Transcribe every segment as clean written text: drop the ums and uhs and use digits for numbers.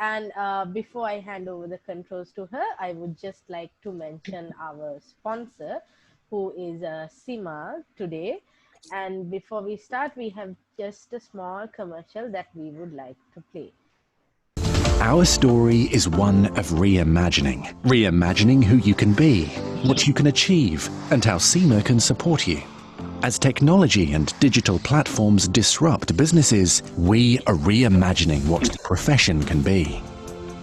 And before I hand over the controls to her, I would just like to mention our sponsor, who is Seema today. And before we start, we have just a small commercial that we would like to play. Our story is one of reimagining. Reimagining who you can be, what you can achieve, and how Seema can support you. As technology and digital platforms disrupt businesses, we are reimagining what the profession can be.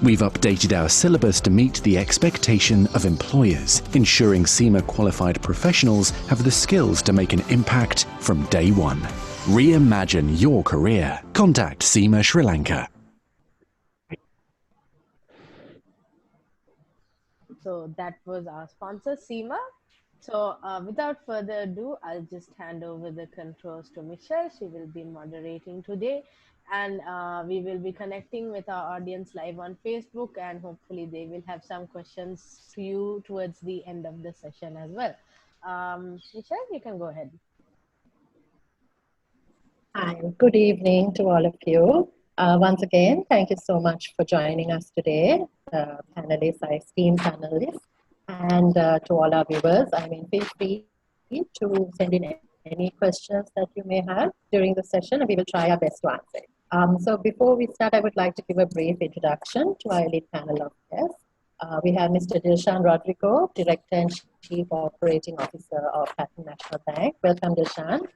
We've updated our syllabus to meet the expectation of employers, ensuring Seema qualified professionals have the skills to make an impact from day one. Reimagine your career. Contact Seema Sri Lanka. So that was our sponsor, Seema. So without further ado, I'll just hand over the controls to Michelle. She will be moderating today, and we will be connecting with our audience live on Facebook, and hopefully they will have some questions to you towards the end of the session as well. Michelle, you can go ahead. Hi, good evening to all of you. Once again, thank you so much for joining us today, panelists, our esteemed panelists, and to all our viewers. Feel free to send in any questions that you may have during the session, and we will try our best to answer. So before we start, I would like to give a brief introduction to our elite panel of guests. We have Mr. Dilshan Rodrigo, Director and Chief Operating Officer of Pattern National Bank. Welcome, Dilshan.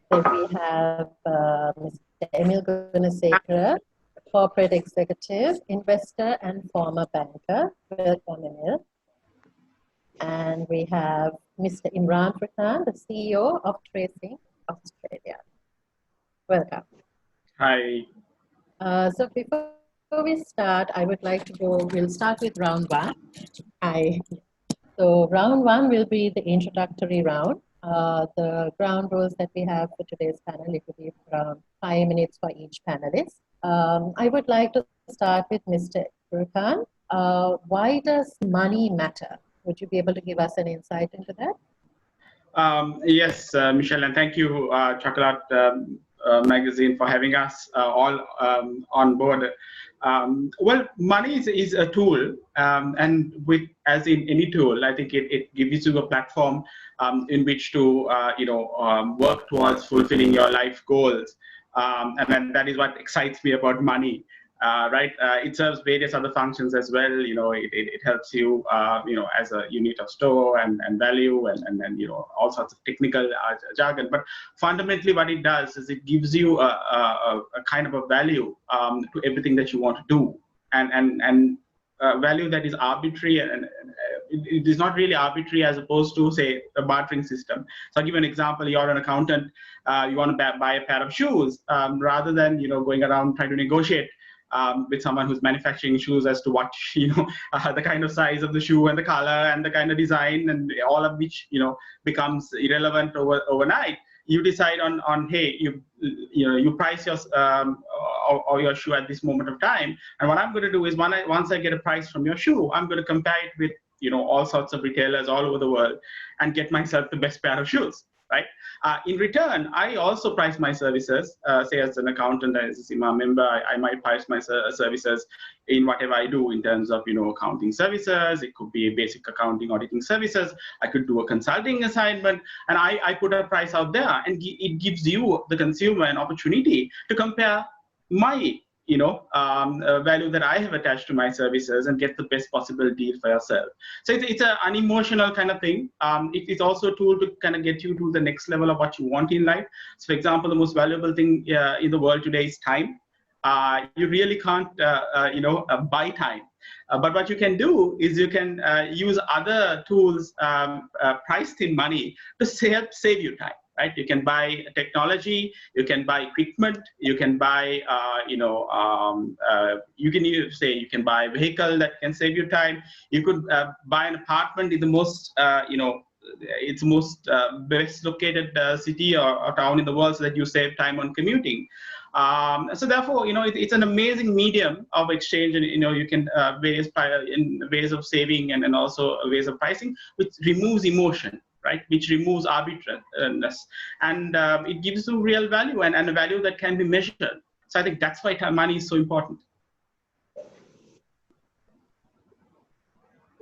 Then we have Mr. Emile Gunasekara, Corporate Executive, Investor and former banker. Welcome, Emile. And we have Mr. Imran Furkan, the CEO of Tracing Australia. Welcome. Hi. So before we start, I would like to we'll start with round one. So round one will be the introductory round. The ground rules that we have for today's panel, it will be around 5 minutes for each panelist. I would like to start with Mr. Furkan. Why does money matter? Would you be able to give us an insight into that? Yes, Michelle, and thank you, Chocolate Magazine, for having us all on board. Well, money is a tool, and as in any tool, I think it gives you a platform in which to work towards fulfilling your life goals, and then that is what excites me about money. Right? It serves various other functions as well. It helps you, as a unit of store and value and all sorts of technical jargon. But fundamentally, what it does is it gives you a kind of a value to everything that you want to do, and value that is arbitrary, and it is not really arbitrary as opposed to, say, a bartering system. So I'll give you an example. You're an accountant. You want to buy a pair of shoes, rather than going around trying to negotiate with someone who's manufacturing shoes as to what the kind of size of the shoe and the color and the kind of design, and all of which becomes irrelevant overnight. You decide on hey, you price your or your shoe at this moment of time, and what I'm going to do is once I get a price from your shoe, I'm going to compare it with all sorts of retailers all over the world and get myself the best pair of shoes. Right. In return, I also price my services. Say, as an accountant, as a Seema member, I might price my services in whatever I do in terms of accounting services. It could be basic accounting, auditing services. I could do a consulting assignment, and I put a price out there, and it gives you, the consumer, an opportunity to compare my value that I have attached to my services and get the best possible deal for yourself. So it's an unemotional kind of thing. It's also a tool to kind of get you to the next level of what you want in life. So, for example, the most valuable thing in the world today is time. You really can't, buy time. But what you can do is you can use other tools priced in money to save you time. Right? You can buy technology, you can buy equipment, you can buy, you can buy a vehicle that can save you time. You could buy an apartment in the most, it's most best located city or town in the world, so that you save time on commuting. So therefore, it's an amazing medium of exchange, and you can various ways of saving and also ways of pricing, which removes emotion. Right, which removes arbitrariness, and it gives you real value and a value that can be measured. So I think that's why money is so important.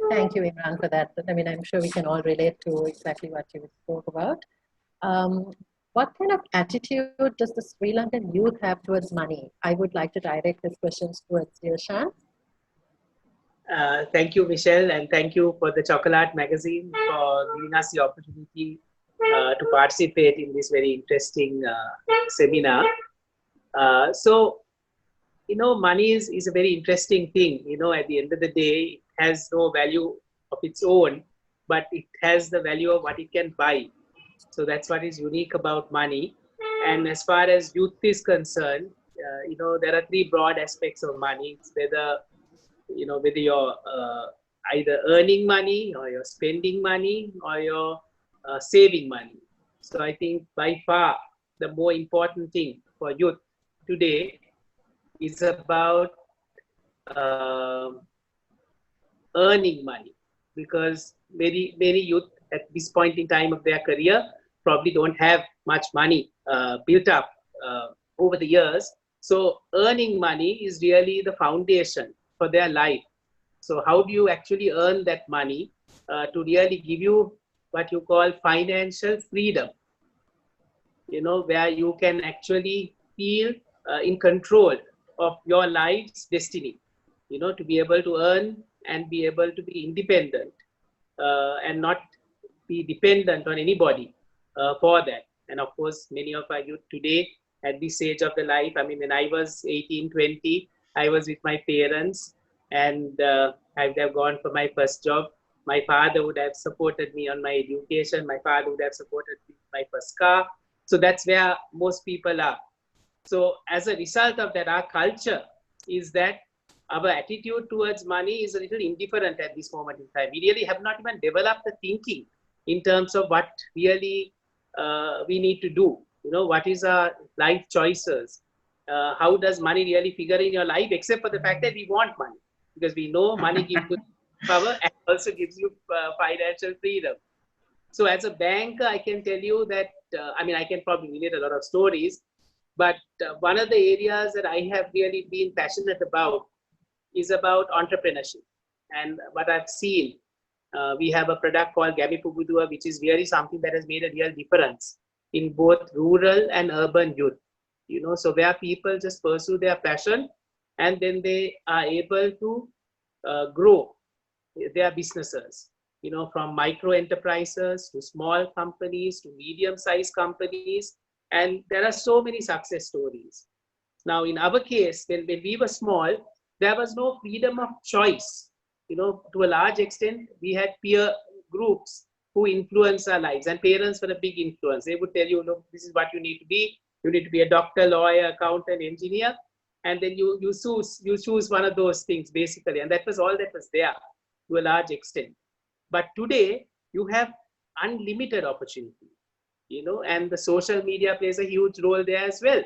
Thank you, Imran, for that. I mean, I'm sure we can all relate to exactly what you spoke about. What kind of attitude does the Sri Lankan youth have towards money? I would like to direct these questions towards Dilshan. Thank you, Michelle, and thank you for the Chocolate magazine for giving us the opportunity to participate in this very interesting seminar. So, you know, money is a very interesting thing. You know, at the end of the day, it has no value of its own, but it has the value of what it can buy. So that's what is unique about money. And as far as youth is concerned, you know, there are three broad aspects of money. It's whether, you know, whether you're either earning money or you're spending money or you're saving money. So I think by far the more important thing for youth today is about earning money, because many youth at this point in time of their career probably don't have much money built up over the years. So earning money is really the foundation for their life. So how do you actually earn that money to really give you what you call financial freedom, you know, where you can actually feel in control of your life's destiny, you know, to be able to earn and be able to be independent and not be dependent on anybody for that. And of course, many of our youth today at this stage of the life, I mean, when I was 18, 20, I was with my parents, and I would have gone for my first job. My father would have supported me on my education. My father would have supported me with my first car. So that's where most people are. So as a result of that, our culture is that our attitude towards money is a little indifferent at this moment in time. We really have not even developed the thinking in terms of what really we need to do. You know, what is our life choices? How does money really figure in your life, except for the fact that we want money, because we know money gives you power and also gives you financial freedom. So as a banker, I can tell you that, I mean, I can probably relate a lot of stories, but one of the areas that I have really been passionate about is about entrepreneurship. And what I've seen, we have a product called Gami Pugudua, which is really something that has made a real difference in both rural and urban youth. You know, so where people just pursue their passion and then they are able to grow their businesses, you know, from micro enterprises to small companies to medium-sized companies. And there are so many success stories. Now, in our case, when we were small, there was no freedom of choice. You know, to a large extent, we had peer groups who influence our lives, and parents were a big influence. They would tell you, look, this is what you need to be. You need to be a doctor, lawyer, accountant, engineer, and then you choose one of those things basically, and that was all that was there to a large extent. But today you have unlimited opportunity, you know, and the social media plays a huge role there as well.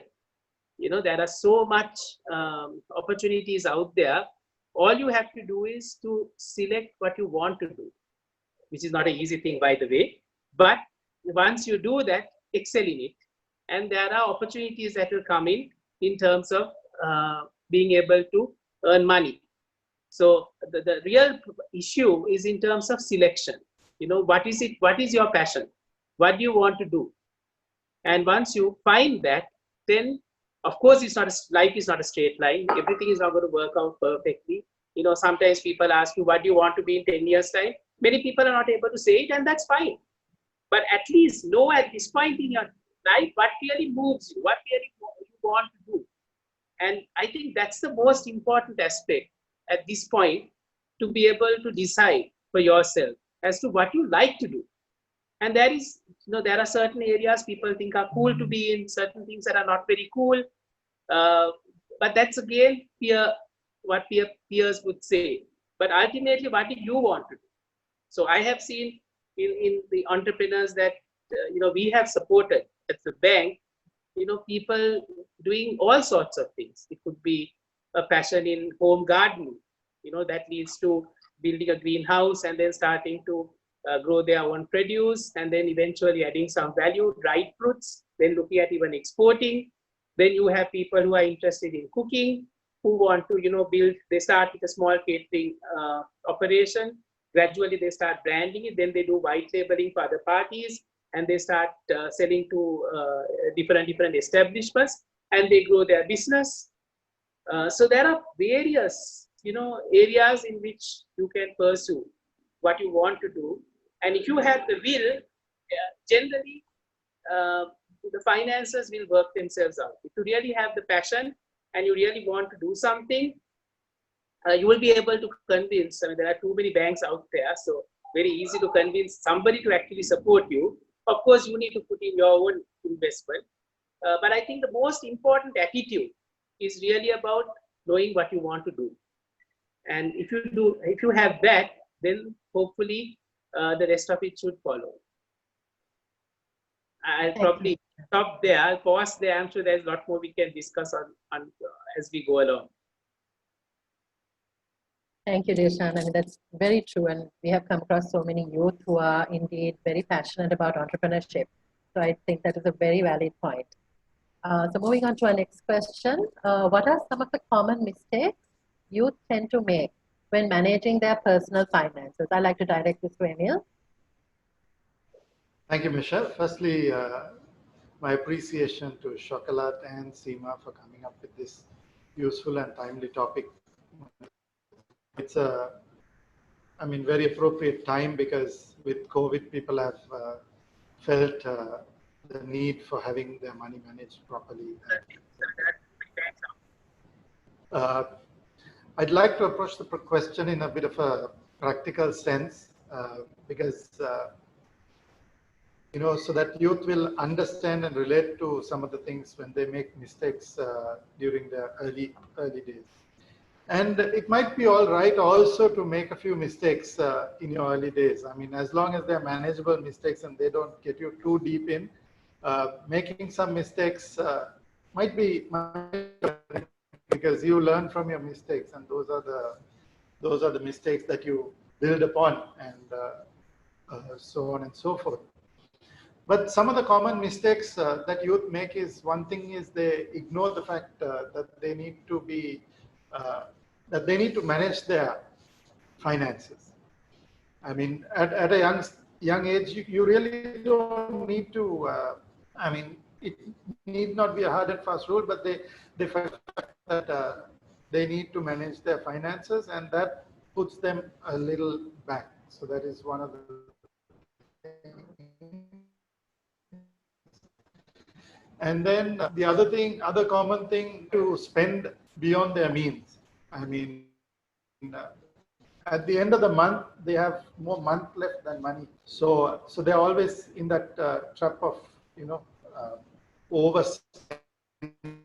You know, there are so much opportunities out there. All you have to do is to select what you want to do, which is not an easy thing, by the way. But once you do that, excel in it. And there are opportunities that will come in terms of being able to earn money. So the real issue is in terms of selection. You know, what is it? What is your passion? What do you want to do? And once you find that, then of course life is not a straight line. Everything is not going to work out perfectly. You know, sometimes people ask you, what do you want to be in 10 years time? Many people are not able to say it, and that's fine. But at least know at this point in your life what really moves you, what really you want to do. And I think that's the most important aspect at this point, to be able to decide for yourself as to what you like to do. And there is, you know, there are certain areas people think are cool to be in, certain things that are not very cool. But that's again what peers would say. But ultimately, what do you want to do? So I have seen in the entrepreneurs that you know, we have supported at the bank, you know, people doing all sorts of things. It could be a passion in home gardening, you know, that leads to building a greenhouse and then starting to grow their own produce, and then eventually adding some value, dried fruits, then looking at even exporting. Then you have people who are interested in cooking, who want to, build. They start with a small catering operation. Gradually, they start branding it. Then they do white labeling for other parties, and they start selling to different establishments, and they grow their business. So there are various, areas in which you can pursue what you want to do. And if you have the will, generally, the finances will work themselves out. If you really have the passion and you really want to do something, you will be able to convince. I mean, there are too many banks out there, so very easy to convince somebody to actually support you. Of course, you need to put in your own investment. But I think the most important attitude is really about knowing what you want to do. And if you have that, then hopefully the rest of it should follow. I'll probably stop there. I'll pause there. I'm sure there's a lot more we can discuss on as we go along. Thank you, Dilshan. I mean, that's very true. And we have come across so many youth who are indeed very passionate about entrepreneurship. So I think that is a very valid point. So moving on to our next question. What are some of the common mistakes youth tend to make when managing their personal finances? I'd like to direct this to Emile. Thank you, Michelle. Firstly, my appreciation to Chocolat and Seema for coming up with this useful and timely topic. It's a, very appropriate time, because with COVID, people have felt the need for having their money managed properly. I'd like to approach the question in a bit of a practical sense, because so that youth will understand and relate to some of the things when they make mistakes during their early days. And it might be all right also to make a few mistakes in your early days. I mean, as long as they're manageable mistakes and they don't get you too deep in, making some mistakes might be because you learn from your mistakes, and those are the mistakes that you build upon, and so on and so forth. But some of the common mistakes that youth make is, one thing is they ignore the fact that they need to be manage their finances. I mean, at a young age, you really don't need to. It need not be a hard and fast rule, but they find that they need to manage their finances, and that puts them a little back. So that is one of the things. And then the other common thing, to spend beyond their means. I mean, at the end of the month, they have more month left than money. So they're always in that trap of, overspending.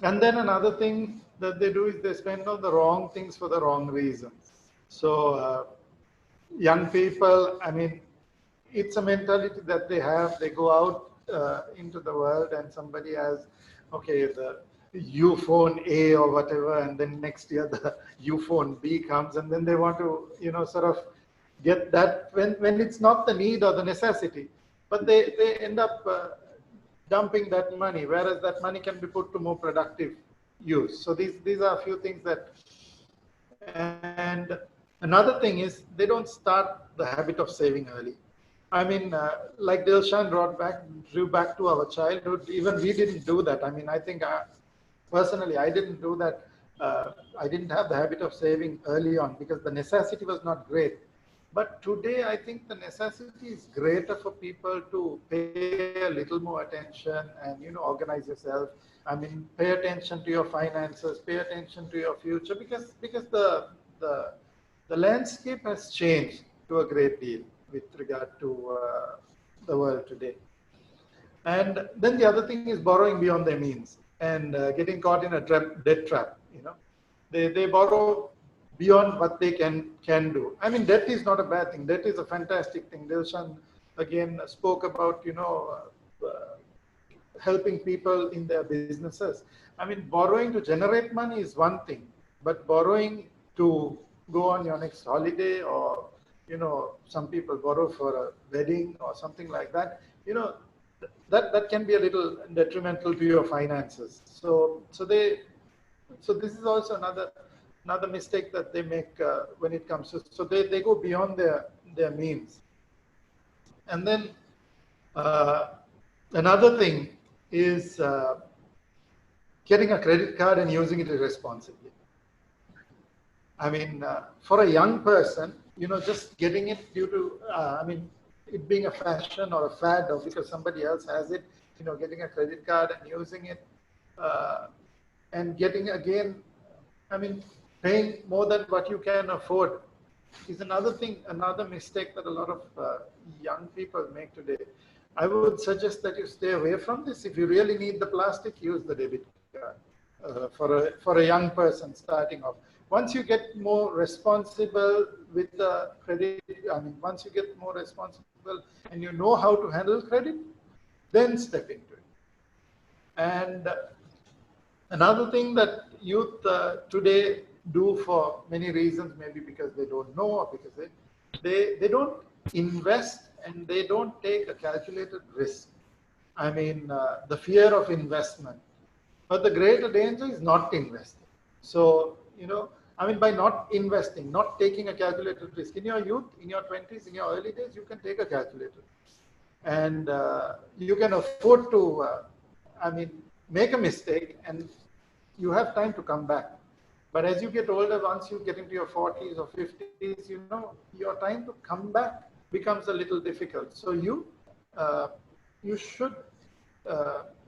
And then another thing that they do is they spend on the wrong things for the wrong reasons. So young people, it's a mentality that they have. They go out into the world, and somebody has, the U phone A or whatever, and then next year the U phone B comes, and then they want to, sort of get that when it's not the need or the necessity, but they end up dumping that money, whereas that money can be put to more productive use. So these are a few things that. And another thing is, they don't start the habit of saving early. Like Dilshan drew back to our childhood. Even we didn't do that. I think personally, I didn't do that. I didn't have the habit of saving early on because the necessity was not great. But today, I think the necessity is greater for people to pay a little more attention and, organize yourself. Pay attention to your finances, pay attention to your future, because the landscape has changed to a great deal with regard to the world today. And then the other thing is borrowing beyond their means and getting caught in a debt trap. They borrow beyond what they can do. Debt is not a bad thing. Debt is a fantastic thing. Dilshan again spoke about, helping people in their businesses. Borrowing to generate money is one thing, but borrowing to go on your next holiday, or some people borrow for a wedding or something like that. that can be a little detrimental to your finances. So this is also another mistake that they make when it comes to, so they go beyond their means. And then another thing is getting a credit card and using it irresponsibly. I mean, for a young person, just getting it due to, it being a fashion or a fad, or because somebody else has it, getting a credit card and using it, and getting, again, paying more than what you can afford is another thing, another mistake that a lot of young people make today. I would suggest that you stay away from this. If you really need the plastic, use the debit card for a young person starting off. Once you get more responsible with the credit, once you get more responsible and you know how to handle credit, then step into it. And another thing that youth today do for many reasons, maybe because they don't know or because they don't invest and they don't take a calculated risk. The fear of investment. But the greater danger is not investing. So, by not investing, not taking a calculated risk, in your youth, in your 20s, in your early days, you can take a calculated risk. And you can afford to, make a mistake, and you have time to come back. But as you get older, once you get into your 40s or 50s, your time to come back becomes a little difficult. So you should,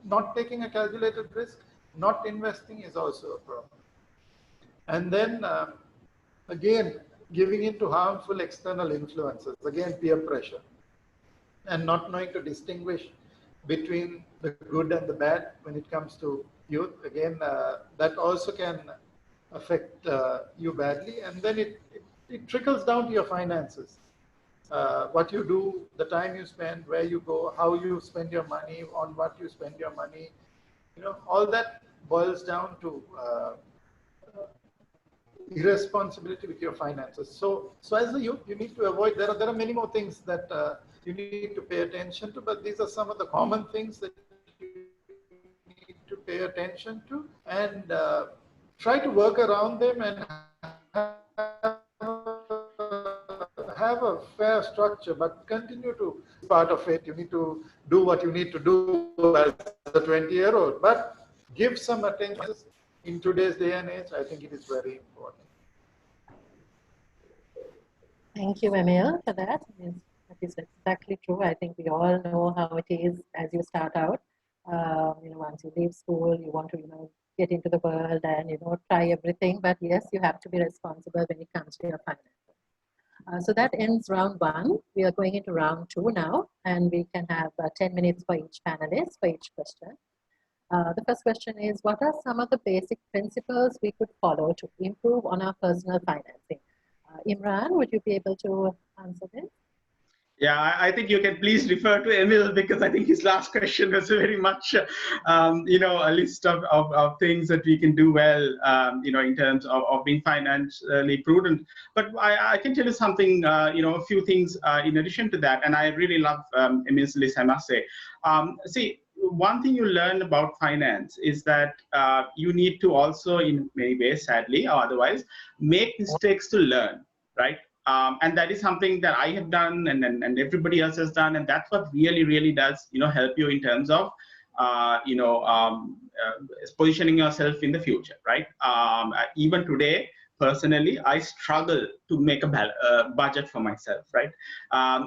not taking a calculated risk, not investing is also a problem. And then, again, giving in to harmful external influences, again, peer pressure, and not knowing to distinguish between the good and the bad when it comes to youth. Again, that also can affect you badly. And then it trickles down to your finances. What you do, the time you spend, where you go, how you spend your money, on what you spend your money, all that boils down to irresponsibility with your finances. So as a youth, you need to avoid, there are many more things that you need to pay attention to, but these are some of the common things that you need to pay attention to, and try to work around them and have a fair structure, but continue to be part of it. You need to do what you need to do as a 20-year-old, but give some attention. In today's day and age, I think it is very important. Thank you, Emile, for that. That is exactly true. I think we all know how it is as you start out. Once you leave school, you want to, get into the world and, try everything. But yes, you have to be responsible when it comes to your finances. So that ends round one. We are going into round two now, and we can have 10 minutes for each panelist, for each question. The first question is, what are some of the basic principles we could follow to improve on our personal financing? Imran, would you be able to answer this? Yeah, I think you can please refer to Emile, because I think his last question was very much, a list of things that we can do well, in terms of being financially prudent. But I can tell you something, a few things in addition to that, and I really love Emile's list, I must say. See, one thing you learn about finance is that you need to also, in many ways, sadly or otherwise, make mistakes to learn, right? And that is something that I have done, and everybody else has done, and that's what really, really does, help you in terms of, positioning yourself in the future, right? Even today, personally, I struggle to make a budget for myself, right?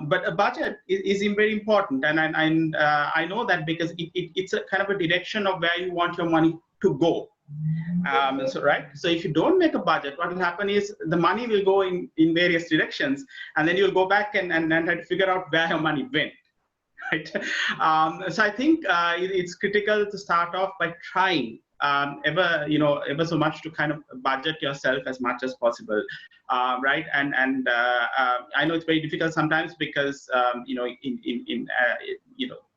But a budget is very important, and I know that because it's a kind of a direction of where you want your money to go. So if you don't make a budget, what will happen is the money will go in various directions, and then you'll go back and try to figure out where your money went. Right? So I think it's critical to start off by trying ever so much to kind of budget yourself as much as possible, right? And I know it's very difficult sometimes because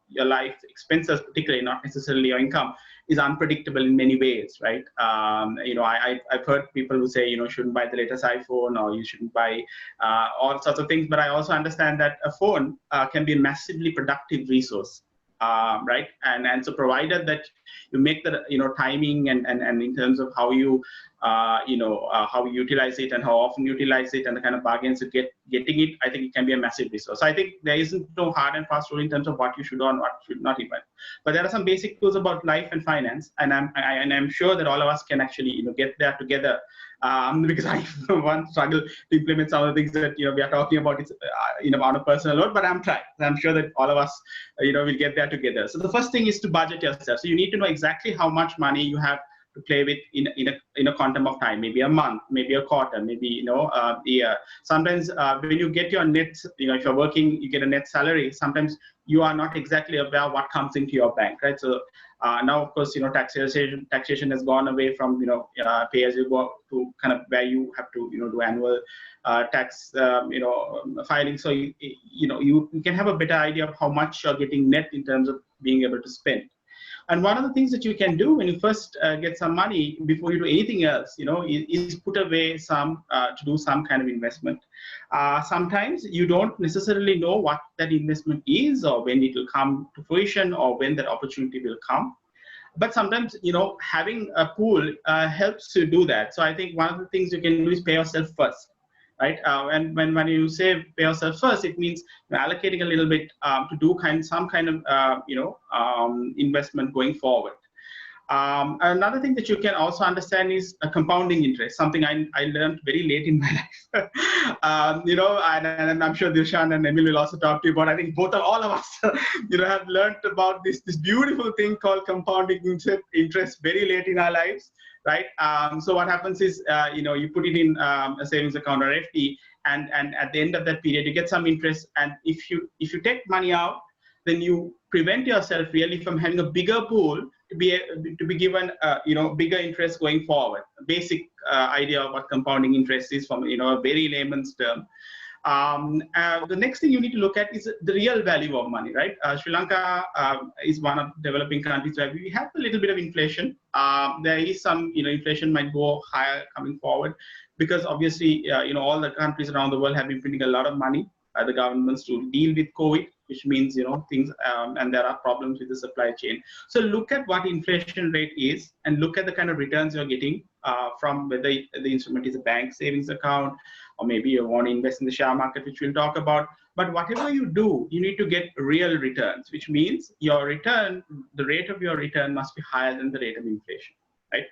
your life expenses, particularly not necessarily your income, is unpredictable in many ways, right? I've heard people who say, shouldn't buy the latest iPhone, or you shouldn't buy all sorts of things. But I also understand that a phone can be a massively productive resource, right? And so provided that you make the timing and in terms of how you how you utilize it and how often you utilize it and the kind of bargains you getting it, I think it can be a massive resource. I think there isn't no hard and fast rule in terms of what you should or what should not even, but there are some basic tools about life and finance, and I'm sure that all of us can actually get there together. Because I once struggle to implement some of the things that we are talking about. It's on a personal note, but I'm trying. I'm sure that all of us will get there together. So the first thing is to budget yourself. So you need to know exactly how much money you have to play with in a quantum of time, maybe a month, maybe a quarter, maybe a year. Sometimes when you get your net, if you're working, you get a net salary. Sometimes you are not exactly aware what comes into your bank, right? So now, of course, taxation has gone away from pay as you go to kind of where you have to do annual tax filing. So you can have a better idea of how much you're getting net in terms of being able to spend. And one of the things that you can do when you first get some money before you do anything else, is put away some to do some kind of investment. Sometimes you don't necessarily know what that investment is or when it will come to fruition or when that opportunity will come. But sometimes, having a pool helps to do that. So I think one of the things you can do is pay yourself first. Right, and when you say pay yourself first, it means allocating a little bit to do some kind of investment going forward. Another thing that you can also understand is a compounding interest, something I learned very late in my life. And I'm sure Dilshan and Emile will also talk to you about. I think all of us, have learned about this beautiful thing called compounding interest very late in our lives. Right. So what happens is, you put it in a savings account or FD, and at the end of that period, you get some interest. And if you take money out, then you prevent yourself really from having a bigger pool to be given, bigger interest going forward. A basic idea of what compounding interest is from, a very layman's term. The next thing you need to look at is the real value of money, right? Sri Lanka is one of the developing countries where we have a little bit of inflation. There is some, inflation might go higher coming forward because obviously, all the countries around the world have been printing a lot of money by the governments to deal with COVID, which means, things, and there are problems with the supply chain. So look at what inflation rate is and look at the kind of returns you're getting from whether the instrument is a bank savings account, or maybe you want to invest in the share market, which we'll talk about. But whatever you do, you need to get real returns, which means your return, the rate of your return must be higher than the rate of inflation, right?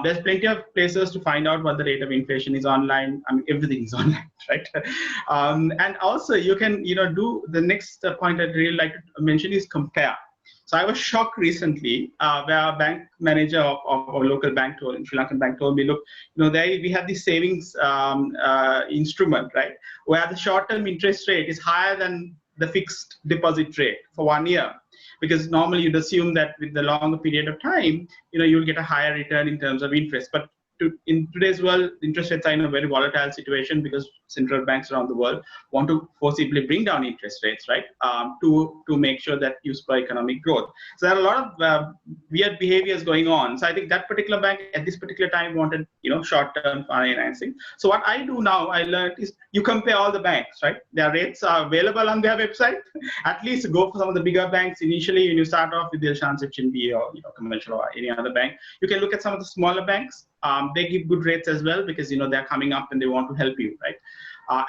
There's plenty of places to find out what the rate of inflation is online. I mean, everything is online, right? And also you can, do the next point I'd really like to mention is compare. So I was shocked recently where a bank manager of a local bank in Sri Lankan bank told me, look, we have this savings instrument, right, where the short-term interest rate is higher than the fixed deposit rate for 1 year. Because normally you'd assume that with the longer period of time, you'll get a higher return in terms of interest. But in today's world, interest rates are in a very volatile situation because central banks around the world want to forcibly bring down interest rates, right, to make sure that you spur economic growth. So there are a lot of weird behaviors going on. So I think that particular bank at this particular time wanted, short-term financing. So what I do now, I learned is you compare all the banks, right? Their rates are available on their website. At least go for some of the bigger banks initially. When you start off with Dilshan Rodrigo or commercial or any other bank, you can look at some of the smaller banks. They give good rates as well because they're coming up and they want to help you, right?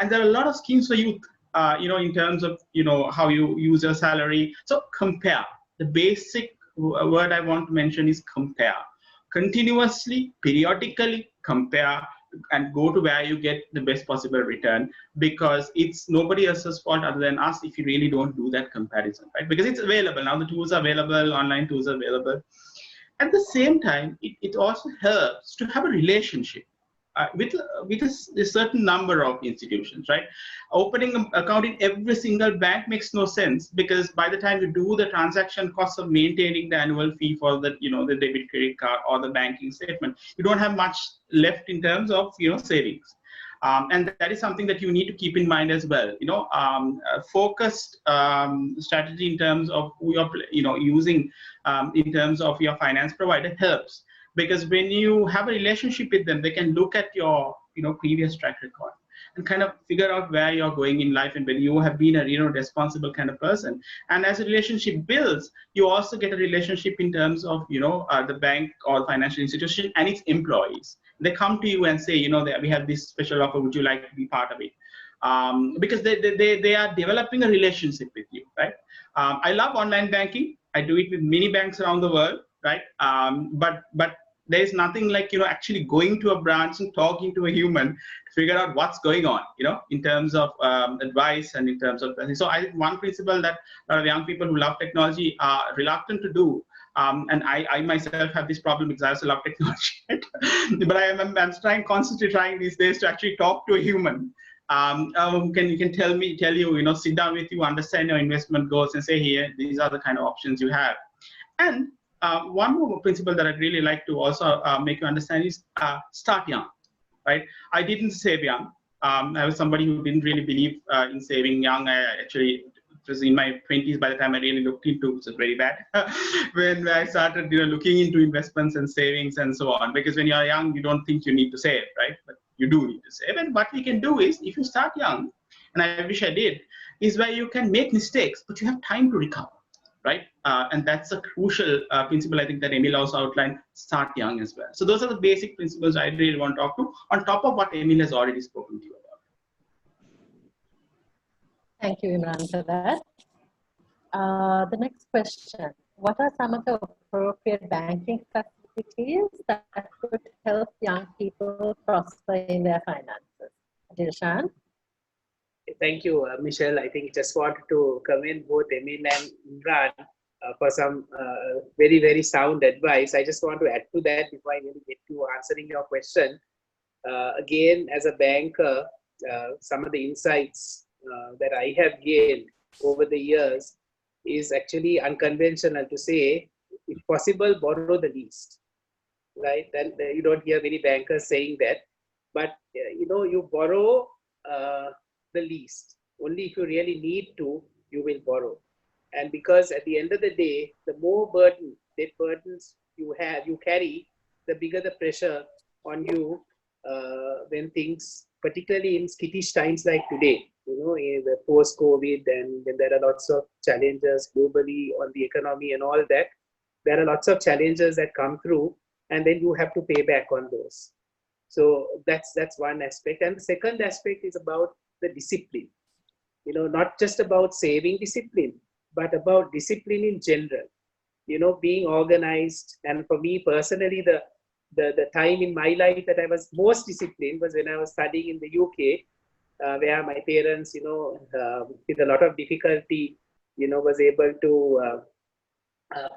And there are a lot of schemes for youth, in terms of how you use your salary. So compare. The basic word I want to mention is compare. Continuously, periodically compare and go to where you get the best possible return, because it's nobody else's fault other than us if you really don't do that comparison, right? Because it's available now. The tools are available, online tools are available. At the same time, it also helps to have a relationship with a certain number of institutions, right? Opening an account in every single bank makes no sense, because by the time you do the transaction costs of maintaining the annual fee for the the debit credit card or the banking statement, you don't have much left in terms of savings. And that is something that you need to keep in mind as well. Focused strategy in terms of who you're using in terms of your finance provider helps, because when you have a relationship with them, they can look at your previous track record. and kind of figure out where you're going in life and when you have been a responsible kind of person. And as a relationship builds, you also get a relationship in terms of the bank or financial institution and its employees. They come to you and say, that we have this special offer, would you like to be part of it? Because they are developing a relationship with you, right? I love online banking. I do it with many banks around the world, right? But there is nothing like actually going to a branch and talking to a human to figure out what's going on, in terms of advice and in terms of. So I think one principle that a lot of young people who love technology are reluctant to do. And I myself have this problem because I also love technology, but I'm constantly trying these days to actually talk to a human. Can tell you, sit down with you, understand your investment goals, and say, here, these are the kind of options you have. And one more principle that I'd really like to also make you understand is start young, right? I didn't save young. I was somebody who didn't really believe in saving young. I actually was in my 20s by the time I really looked into, which was very bad, when I started looking into investments and savings and so on. Because when you're young, you don't think you need to save, right? But you do need to save. And what we can do is, if you start young, and I wish I did, is where you can make mistakes, but you have time to recover, right? And that's a crucial principle, I think, that Emile also outlined, start young as well. So those are the basic principles I really want to talk to, on top of what Emile has already spoken to you about. Thank you, Imran, for that. The next question, what are some of the appropriate banking facilities that could help young people prosper in their finances? Dilshan? Thank you, Michelle. I think just wanted to commend both Emile and Imran for some very, very sound advice. I just want to add to that before I really get to answering your question. Again, as a banker, some of the insights that I have gained over the years is actually unconventional to say, if possible, borrow the least, right? And you don't hear many bankers saying that, but you borrow the least. Only if you really need to, you will borrow. And because at the end of the day, the more debt burdens you carry, the bigger the pressure on you when things, particularly in skittish times like today, in the post-COVID, and when there are lots of challenges globally on the economy and all that, there are lots of challenges that come through, and then you have to pay back on those. So that's one aspect. And the second aspect is about the discipline. Not just about saving discipline, but about discipline in general. Being organized. And for me personally, the time in my life that I was most disciplined was when I was studying in the UK, where my parents, with a lot of difficulty, was able to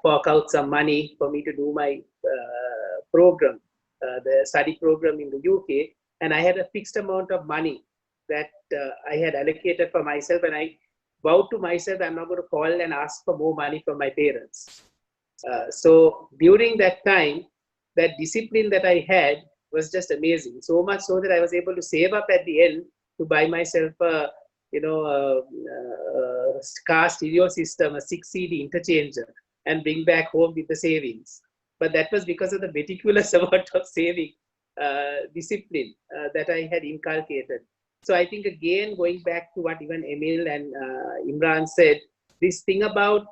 fork out some money for me to do my program, the study program in the UK. And I had a fixed amount of money that I had allocated for myself. And I vowed to myself, I'm not going to call and ask for more money from my parents. So during that time, that discipline that I had was just amazing. So much so that I was able to save up at the end to buy myself a car stereo system, a 6 CD interchanger, and bring back home with the savings. But that was because of the meticulous amount of saving discipline that I had inculcated. So I think, again, going back to what even Emile and Imran said, this thing about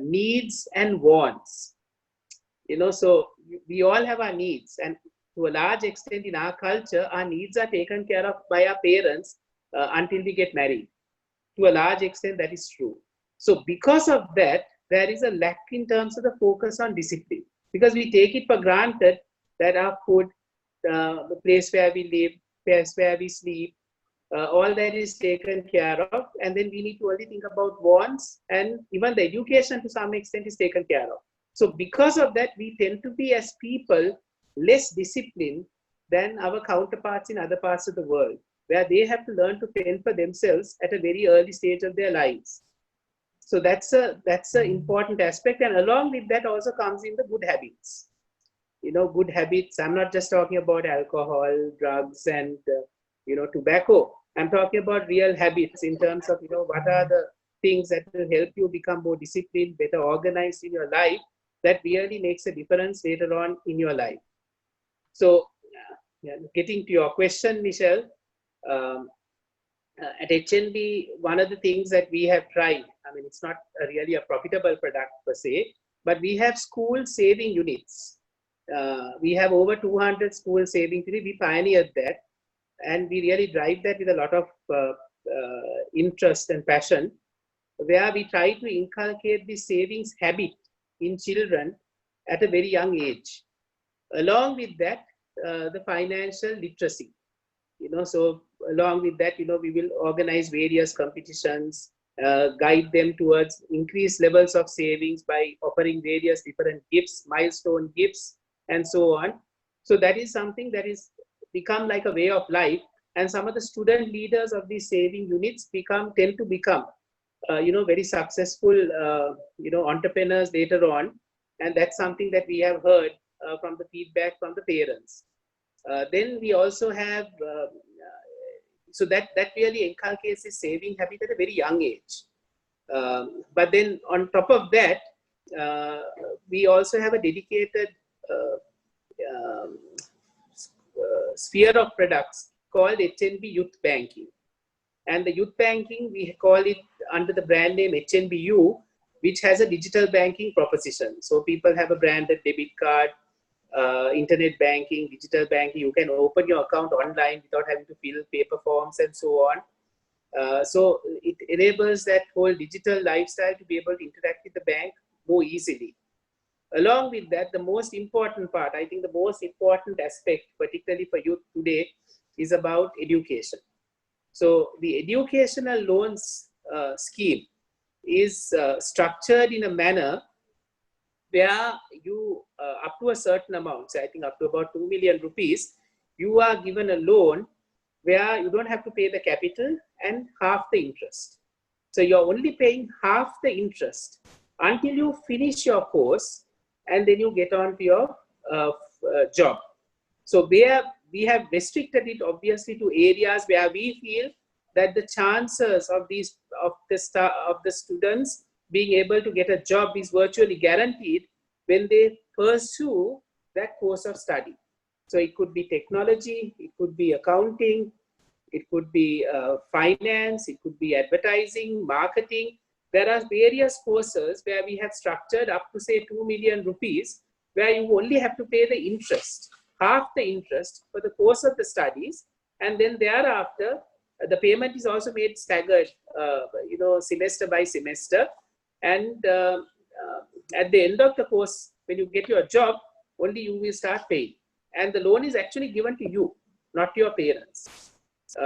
needs and wants. So we all have our needs, and to a large extent in our culture, our needs are taken care of by our parents until we get married. To a large extent, that is true. So because of that, there is a lack in terms of the focus on discipline, because we take it for granted that our food, the place where we live, place where we sleep, all that is taken care of, and then we need to only think about wants, and even the education to some extent is taken care of. So because of that, we tend to be, as people, less disciplined than our counterparts in other parts of the world, where they have to learn to fend for themselves at a very early stage of their lives. So that's an important aspect. And along with that also comes in the good habits. Good habits, I'm not just talking about alcohol, drugs, and tobacco. I'm talking about real habits in terms of, what are the things that will help you become more disciplined, better organized in your life, that really makes a difference later on in your life. So getting to your question, Michelle, at HNB, one of the things that we have tried, I mean, it's not really a profitable product per se, but we have school saving units. We have over 200 school saving units. We pioneered that, and we really drive that with a lot of interest and passion, where we try to inculcate the savings habit in children at a very young age. Along with that, the financial literacy. So along with that, we will organize various competitions, guide them towards increased levels of savings by offering various different gifts, milestone gifts, and so on. So that is something that is become like a way of life. And some of the student leaders of these saving units tend to become, very successful, entrepreneurs later on. And that's something that we have heard from the feedback from the parents. Then we also have, so that really inculcates the saving habit at a very young age. But then on top of that, we also have a dedicated sphere of products called HNB Youth Banking. And the youth banking, we call it under the brand name HNBU, which has a digital banking proposition. So people have a branded debit card, internet banking, digital banking. You can open your account online without having to fill paper forms and so on. So it enables that whole digital lifestyle to be able to interact with the bank more easily. Along with that, the most important part, I think the most important aspect, particularly for youth today, is about education. So the educational loans scheme is structured in a manner where you, up to a certain amount, so I think up to about 2 million rupees, you are given a loan where you don't have to pay the capital and half the interest. So you're only paying half the interest until you finish your course, and then you get on to your job. So where we have restricted it obviously to areas where we feel that the chances of the students being able to get a job is virtually guaranteed when they pursue that course of study. So it could be technology, it could be accounting, it could be finance, it could be advertising, marketing. There are various courses where we have structured up to say 2 million rupees, where you only have to pay the interest, half the interest for the course of the studies, and then thereafter the payment is also made staggered, semester by semester. And at the end of the course, when you get your job, only you will start paying. And the loan is actually given to you, not to your parents.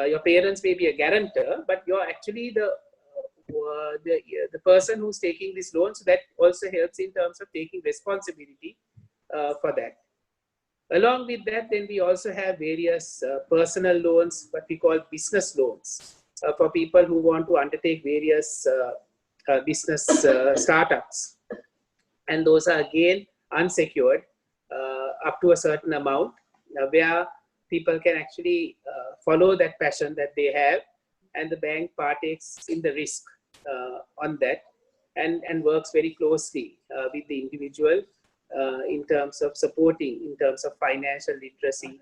Your parents may be a guarantor, but you're actually the person who's taking this loan. So that also helps in terms of taking responsibility for that. Along with that, then we also have various personal loans, what we call business loans, for people who want to undertake various business startups. And those are again unsecured up to a certain amount, where people can actually follow that passion that they have, and the bank partakes in the risk on that, and works very closely with the individual in terms of supporting, in terms of financial literacy,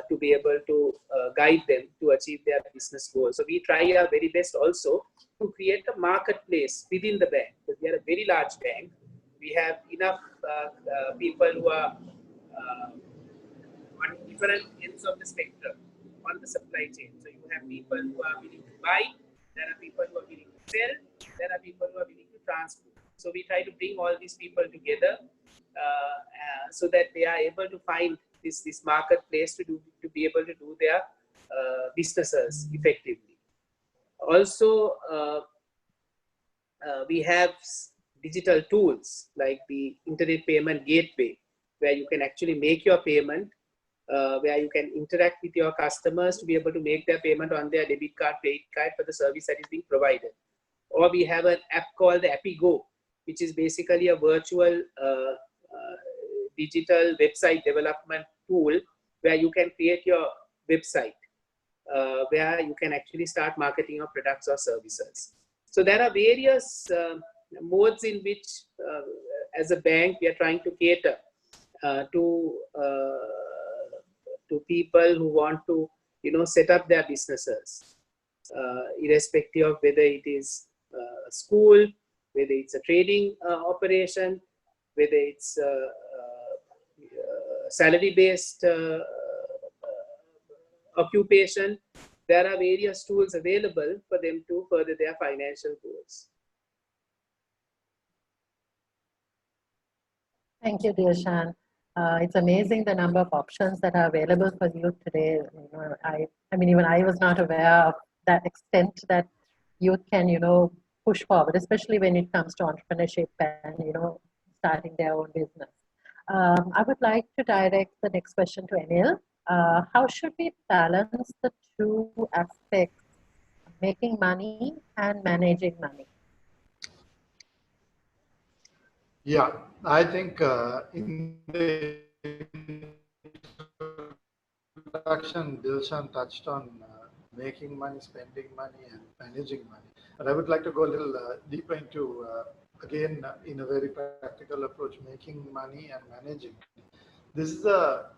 to be able to guide them to achieve their business goals. So we try our very best also to create a marketplace within the bank, because we are a very large bank. We have enough people who are on different ends of the spectrum on the supply chain. So you have people who are willing to buy, there are people who are willing to sell, there are people who are willing to transport. So we try to bring all these people together so that they are able to find this marketplace to be able to do their businesses effectively. Also, we have digital tools like the internet payment gateway, where you can actually make your payment, where you can interact with your customers to be able to make their payment on their debit card, credit card for the service that is being provided. Or we have an app called the AppyGo, which is basically a virtual digital website development tool where you can create your website, where you can actually start marketing your products or services. So there are various modes in which, as a bank, we are trying to cater to people who want to, set up their businesses. irrespective of whether it is a school, whether it's a trading operation, whether it's salary-based occupation. There are various tools available for them to further their financial goals. Thank you, Dilshan. It's amazing the number of options that are available for youth today. You know, I mean, even I was not aware of that extent that youth can, push forward, especially when it comes to entrepreneurship and, starting their own business. I would like to direct the next question to Emile. How should we balance the two aspects, making money and managing money? Yeah, I think in the introduction, Dilshan touched on making money, spending money, and managing money. But I would like to go a little deeper into, again, in a very practical approach, making money and managing. This is a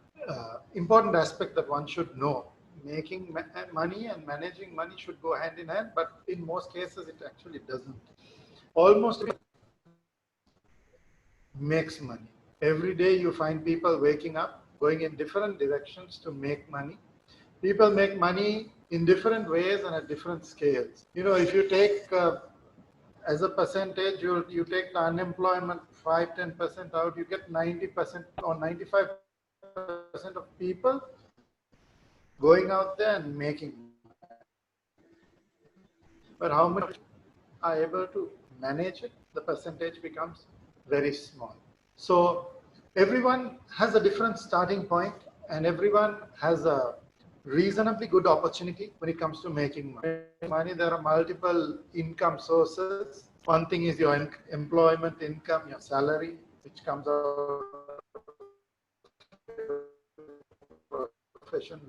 important aspect that one should know. Making money and managing money should go hand in hand, but in most cases, it actually doesn't. Almost makes money. Every day you find people waking up, going in different directions to make money. People make money in different ways and at different scales. If you take as a percentage, you take the unemployment 5-10% out, you get 90% or 95% of people going out there and making money. But how much are able to manage it? The percentage becomes very small. So everyone has a different starting point, and everyone has a reasonably good opportunity when it comes to making money. There are multiple income sources. One thing is your employment income, your salary, which comes out of profession.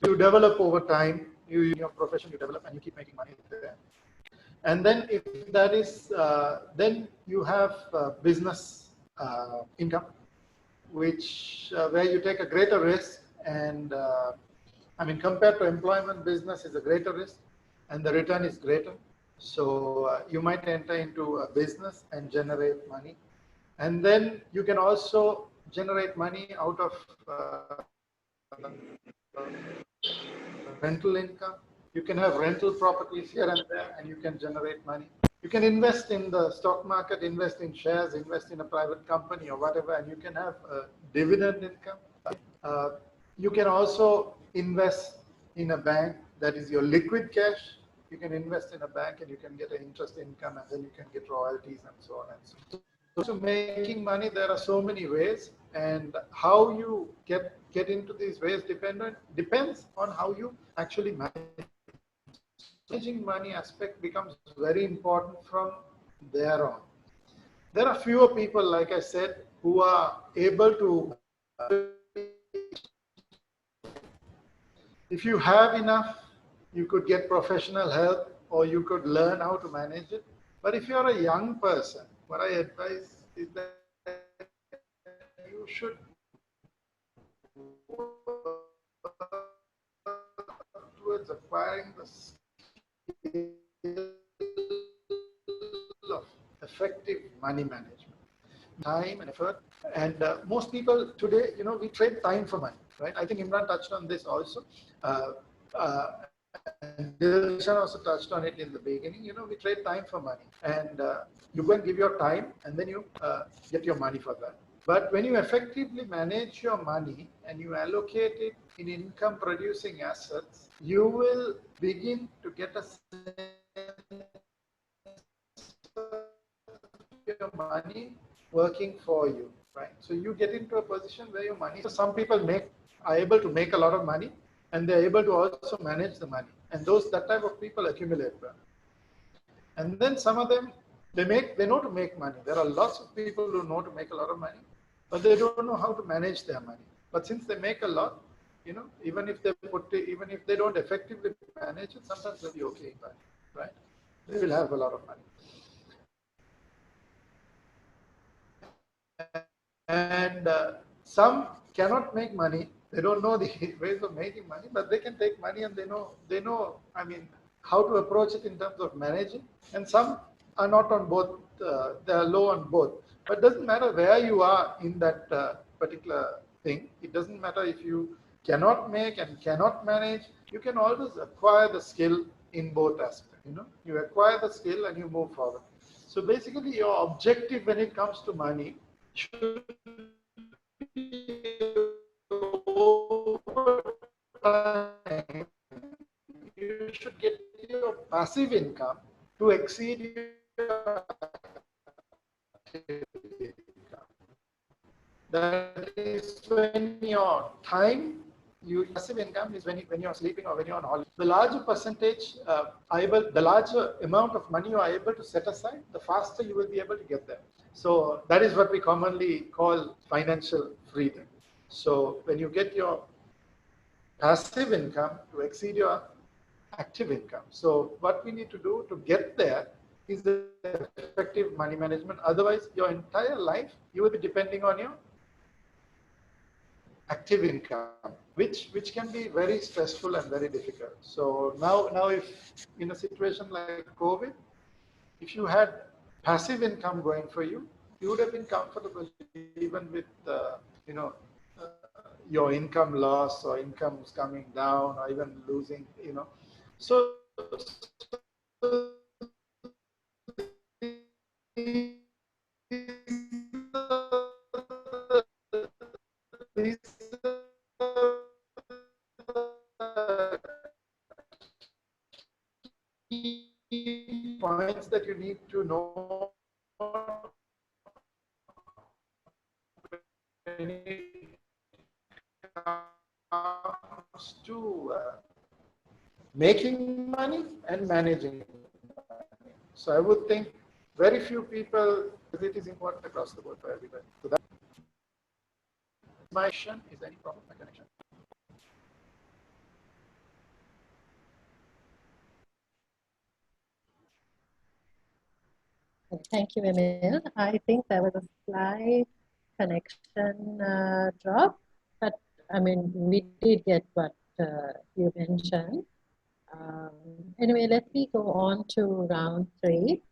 You develop over time. In your profession, you develop and you keep making money there. And then if that is, then you have business income, which where you take a greater risk, and compared to employment, business is a greater risk, and the return is greater. So you might enter into a business and generate money, and then you can also generate money out of rental income. You can have rental properties here and there, and you can generate money. You can invest in the stock market, invest in shares, invest in a private company or whatever, and you can have a dividend income. You can also invest in a bank, that is your liquid cash. You can invest in a bank and you can get an interest income, and then you can get royalties and so on and so on. So making money, there are so many ways, and how you get into these ways depends on how you actually manage. Managing money aspect becomes very important from there on. There are fewer people, like I said, who are able to. If you have enough, you could get professional help, or you could learn how to manage it. But if you're a young person, what I advise is that you should work towards acquiring the skill of effective money management, time and effort. And most people today, we trade time for money, right? I think Imran touched on this also. And Dilshan also touched on it in the beginning. We trade time for money, and you go and give your time, and then you get your money for that. But when you effectively manage your money and you allocate it in income producing assets, you will begin to get a sense of your money working for you, right? So you get into a position where your money, so some people are able to make a lot of money, and they're able to also manage the money. And that type of people accumulate well. And then some of them, they know to make money. There are lots of people who know to make a lot of money, but they don't know how to manage their money. But since they make a lot, even if they don't effectively manage it, sometimes they'll be okay, right? They will have a lot of money. And some cannot make money, They don't know the ways of making money, but they can take money and they know, I mean, how to approach it in terms of managing. And some are not on both, they are low on both. But it doesn't matter where you are in that particular thing. It doesn't matter if you cannot make and cannot manage. You can always acquire the skill in both aspects. You know, you acquire the skill and you move forward. So basically, your objective when it comes to money should be over time, you should get your passive income to exceed your active income. That is when your time, passive income is when you're sleeping or when you're on holiday. The larger percentage, the larger amount of money you are able to set aside, the faster you will be able to get there. So that is what we commonly call financial freedom. So when you get your passive income to exceed your active income. So what we need to do to get there is the effective money management. Otherwise, your entire life, you will be depending on your active income, which can be very stressful and very difficult. So now if in a situation like COVID, if you had passive income going for you, you would have been comfortable even with your income loss or incomes coming down or even losing, So these key points that you need to know when it comes to making money and managing money. So I would think very few people, it is important across the board for everybody. So that my question is any problem with my connection? Thank you, Emile. I think there was a slight connection drop, but I mean, we did get what you mentioned. Anyway, let me go on to round 3.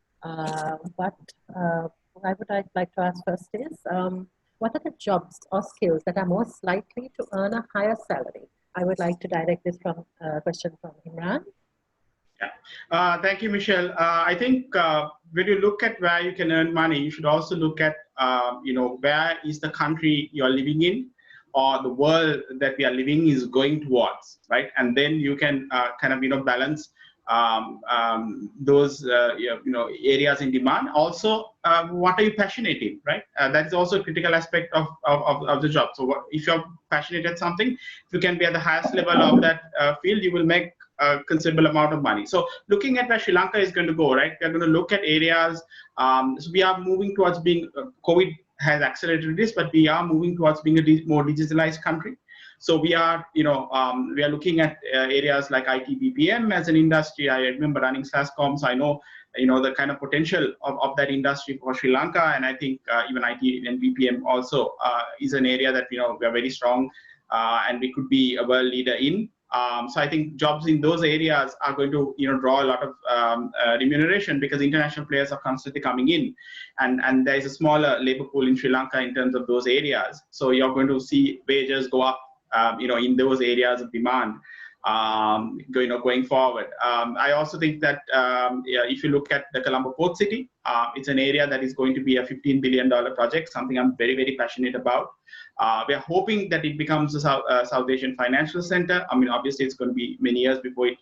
What I would like to ask first is, what are the jobs or skills that are most likely to earn a higher salary? I would like to direct this question from Imran. Yeah, thank you, Michelle. I think when you look at where you can earn money, you should also look at, where is the country you're living in, or the world that we are living is going towards, right? And then you can kind of, balance those, areas in demand. Also, what are you passionate in, right? That is also a critical aspect of the job. So if you're passionate at something, if you can be at the highest level of that field, you will make a considerable amount of money. So looking at where Sri Lanka is going to go, right? We're going to look at areas. So we are moving towards being, COVID has accelerated this, but we are moving towards being a more digitalized country. So we are, we are looking at areas like IT BPM as an industry. I remember running SASCOM, so I know, the kind of potential of that industry for Sri Lanka, and I think even IT and BPM also is an area that we are very strong, and we could be a world leader in. So I think jobs in those areas are going to draw a lot of remuneration, because international players are constantly coming in, and there is a smaller labor pool in Sri Lanka in terms of those areas. So you're going to see wages go up, in those areas of demand, going forward. I also think that if you look at the Colombo Port City, it's an area that is going to be a $15 billion project, something I'm very, very passionate about. We are hoping that it becomes a South Asian financial center. I mean, obviously, it's going to be many years before it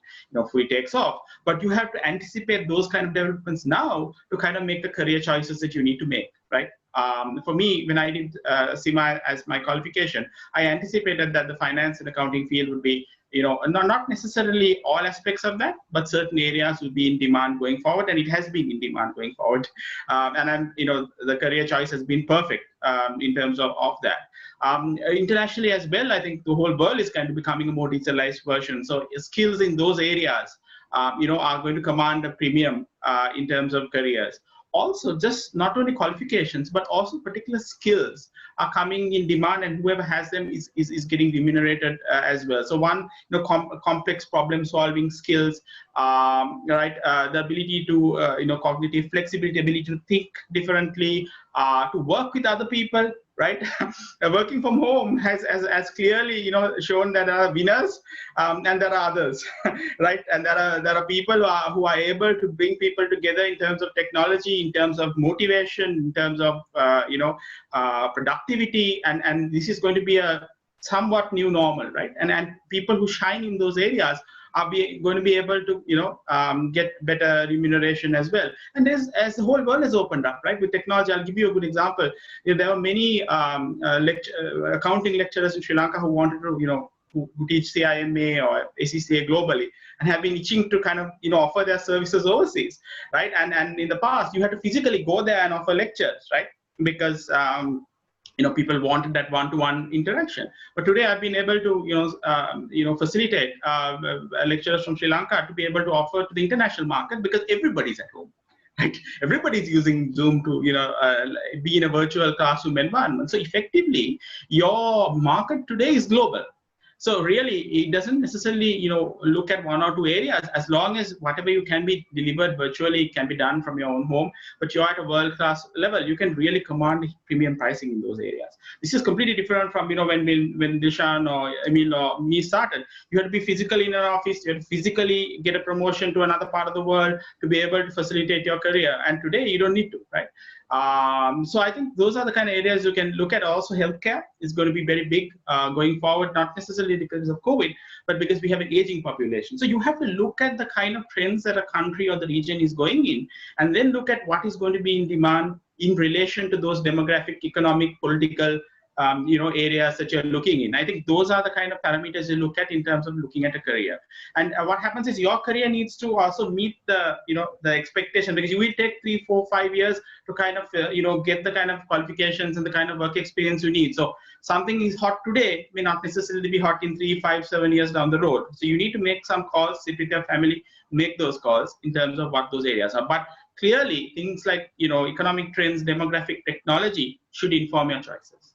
fully takes off. But you have to anticipate those kind of developments now to kind of make the career choices that you need to make, right? For me, when I did CIMA as my qualification, I anticipated that the finance and accounting field would be, not necessarily all aspects of that, but certain areas will be in demand going forward, and it has been in demand going forward. And I'm, the career choice has been perfect in terms of that. Internationally as well, I think the whole world is kind of becoming a more digitalized version. So skills in those areas, are going to command a premium in terms of careers. also just not only qualifications, but also particular skills are coming in demand, and whoever has them is getting remunerated as well. So one, complex problem solving skills, right? The ability to, cognitive flexibility, ability to think differently, to work with other people, right? Working from home has clearly, shown that there are winners, and there are others, right? And there are people who are able to bring people together in terms of technology, in terms of motivation, in terms of productivity, and this is going to be a somewhat new normal, right? And people who shine in those areas are going to be able to, get better remuneration as well. And as the whole world has opened up, right, with technology, I'll give you a good example. There were many accounting lecturers in Sri Lanka who wanted to, who teach CIMA or ACCA globally, and have been itching to kind of, offer their services overseas, right? And in the past, you had to physically go there and offer lectures, right? Because people wanted that one-to-one interaction. But today I've been able to, facilitate lecturers from Sri Lanka to be able to offer to the international market, because everybody's at home. Right? Everybody's using Zoom to, be in a virtual classroom environment. So effectively, your market today is global. So really, it doesn't necessarily, look at one or two areas, as long as whatever you can be delivered virtually can be done from your own home, but you're at a world-class level, you can really command premium pricing in those areas. This is completely different from, when Dilshan or Emile or me started. You had to be physically in an office, you had to physically get a promotion to another part of the world to be able to facilitate your career. And today, you don't need to, right? So I think those are the kind of areas you can look at. Also, healthcare is going to be very big going forward, not necessarily because of COVID, but because we have an aging population. So you have to look at the kind of trends that a country or the region is going in, and then look at what is going to be in demand in relation to those demographic, economic, political, areas that you're looking in. I think those are the kind of parameters you look at in terms of looking at a career. And what happens is your career needs to also meet the, the expectation, because you will take 3, 4, 5 years to kind of, get the kind of qualifications and the kind of work experience you need. So something is hot today may not necessarily be hot in 3, 5, 7 years down the road. So you need to make some calls, sit with your family, make those calls in terms of what those areas are. But clearly, things like, economic trends, demographic, technology should inform your choices.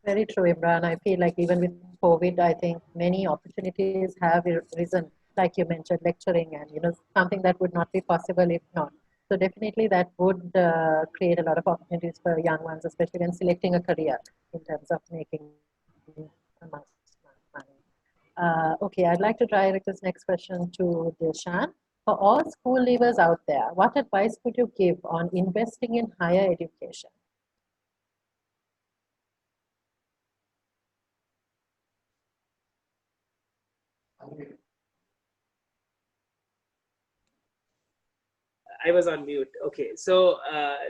Very true, Imran. I feel like even with COVID, I think many opportunities have arisen, like you mentioned, lecturing, and something that would not be possible if not. So definitely that would create a lot of opportunities for young ones, especially when selecting a career in terms of making amount of money. Okay, I'd like to direct this next question to Dilshan. For all school leavers out there, what advice would you give on investing in higher education? I was on mute. Okay, so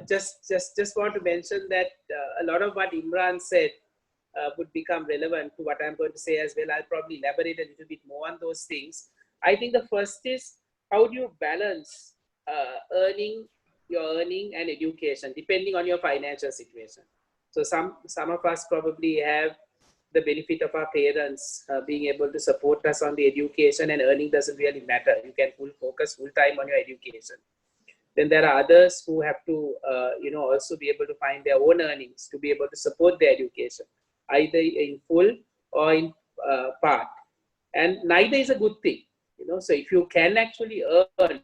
just want to mention that a lot of what Imran said would become relevant to what I'm going to say as well. I'll probably elaborate a little bit more on those things. I think the first is, how do you balance your earning and education depending on your financial situation? So some of us probably have the benefit of our parents being able to support us on the education, and earning doesn't really matter. You can focus full time on your education. Then there are others who have to, also be able to find their own earnings to be able to support their education, either in full or in part. And neither is a good thing, So if you can actually earn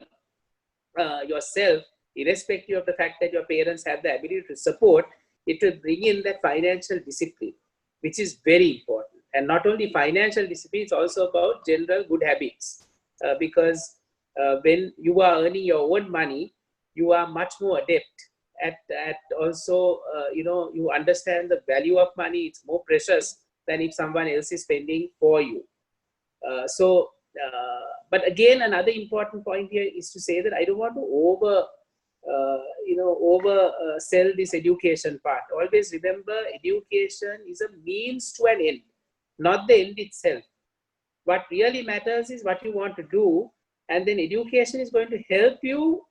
yourself, irrespective of the fact that your parents have the ability to support, it will bring in that financial discipline, which is very important. And not only financial discipline, it's also about general good habits. Because when you are earning your own money, you are much more adept at also, you understand the value of money. It's more precious than if someone else is spending for you. But again, another important point here is to say that I don't want to sell this education part. Always remember, education is a means to an end, not the end itself. What really matters is what you want to do, and then education is going to help you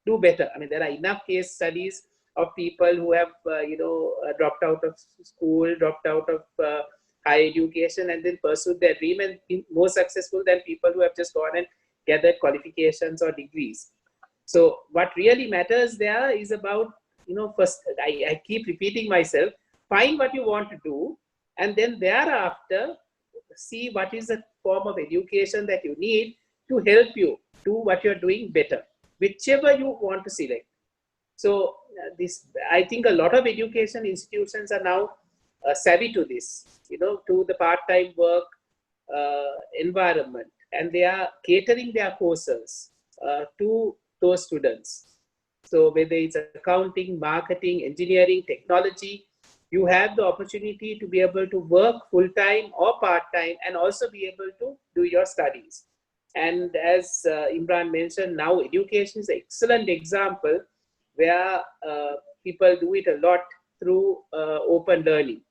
do better. I mean, there are enough case studies of people who have, dropped out of school, dropped out of higher education and then pursued their dream and been more successful than people who have just gone and gathered qualifications or degrees. So what really matters there is about, first, I keep repeating myself, find what you want to do, and then thereafter, see what is the form of education that you need to help you do what you're doing better, whichever you want to select. So I think a lot of education institutions are now savvy to this, to the part-time work environment, and they are catering their courses to those students. So whether it's accounting, marketing, engineering, technology, you have the opportunity to be able to work full-time or part-time and also be able to do your studies. And as Imran mentioned, now education is an excellent example where people do it a lot through open learning.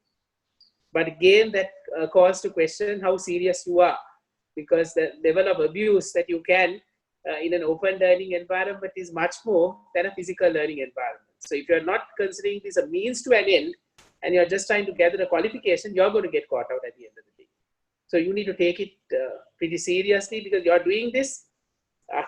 But again, that calls to question how serious you are, because the level of abuse that you can in an open learning environment is much more than a physical learning environment. So if you're not considering this a means to an end, and you're just trying to gather a qualification, you're going to get caught out at the end of the day. So you need to take it pretty seriously, because you're doing this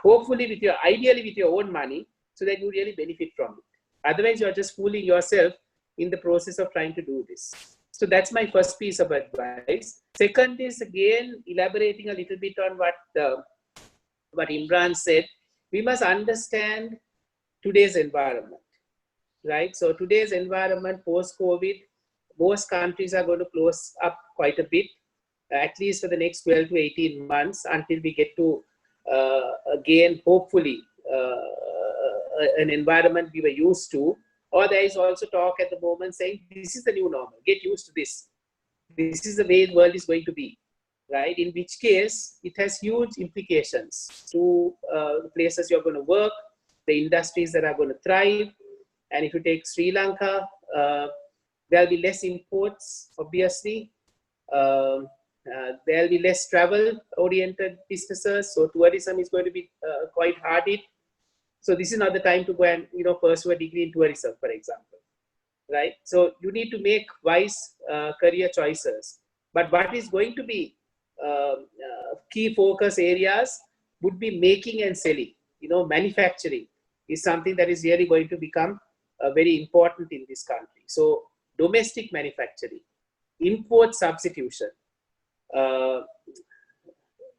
hopefully ideally with your own money, so that you really benefit from it. Otherwise, you're just fooling yourself in the process of trying to do this. So that's my first piece of advice. Second is, again, elaborating a little bit on what Imran said. We must understand today's environment, right? So today's environment, post-COVID, most countries are going to close up quite a bit, at least for the next 12 to 18 months, until we get to, again, hopefully, an environment we were used to. Or there is also talk at the moment saying, this is the new normal, get used to this. This is the way the world is going to be, right? In which case, it has huge implications to the places you're going to work, the industries that are going to thrive. And if you take Sri Lanka, there'll be less imports, obviously. There'll be less travel-oriented businesses, so tourism is going to be quite hard hit. So this is not the time to go and pursue a degree in tourism, for example, right? So you need to make wise career choices. But what is going to be key focus areas would be making and selling. Manufacturing is something that is really going to become very important in this country. So domestic manufacturing, import substitution,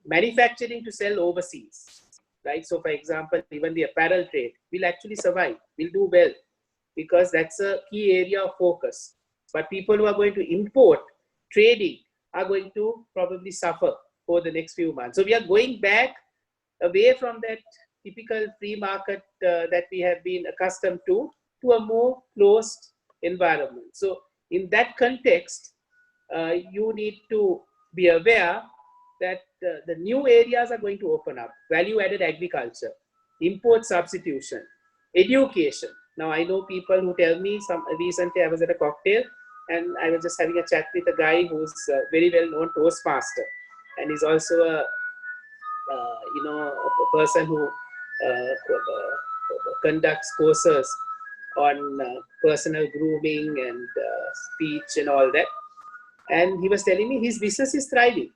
manufacturing to sell overseas. Right? So for example, even the apparel trade will actually survive, will do well, because that's a key area of focus. But people who are going to import, trading, are going to probably suffer for the next few months. So we are going back away from that typical free market that we have been accustomed to a more closed environment. So in that context, you need to be aware that the new areas are going to open up: value-added agriculture, import substitution, education. Now, I know people who tell me, recently I was at a cocktail and I was just having a chat with a guy who's a very well-known Toastmaster, and he's also a person who conducts courses on personal grooming and speech and all that. And he was telling me his business is thriving,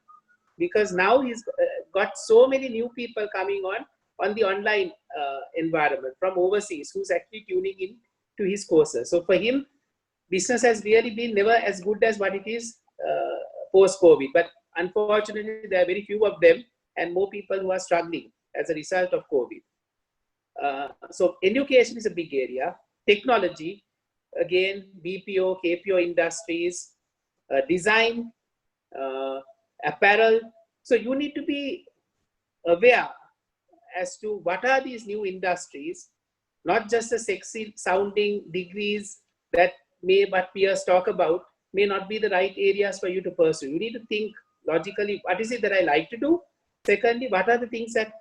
because now he's got so many new people coming on the online environment from overseas, who's actually tuning in to his courses. So for him, business has really been never as good as what it is post-COVID. But unfortunately, there are very few of them, and more people who are struggling as a result of COVID. So education is a big area. Technology, again, BPO, KPO industries, design, apparel. So you need to be aware as to what are these new industries, not just the sexy sounding degrees that what peers talk about may not be the right areas for you to pursue. You need to think logically, what is it that I like to do? Secondly, what are the things that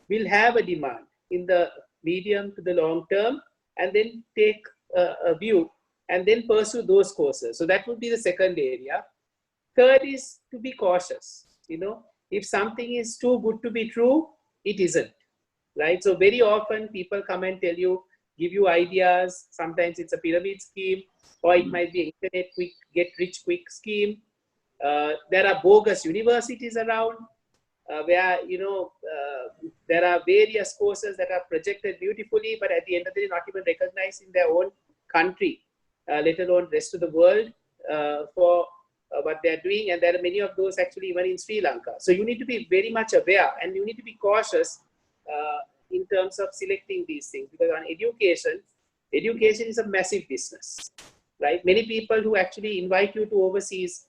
will have a demand in the medium to the long term, and then take a view and then pursue those courses. So that would be the second area. Third is to be cautious. If something is too good to be true, it isn't, right? So very often people come and tell you, give you ideas. Sometimes it's a pyramid scheme, or it might be an internet quick, get rich quick scheme. There are bogus universities around where, you know, there are various courses that are projected beautifully, but at the end of the day, not even recognized in their own country, let alone rest of the world for what they're doing. And there are many of those actually even in Sri Lanka. So you need to be very much aware, and you need to be cautious in terms of selecting these things, because on education is a massive business, right? Many people who actually invite you to overseas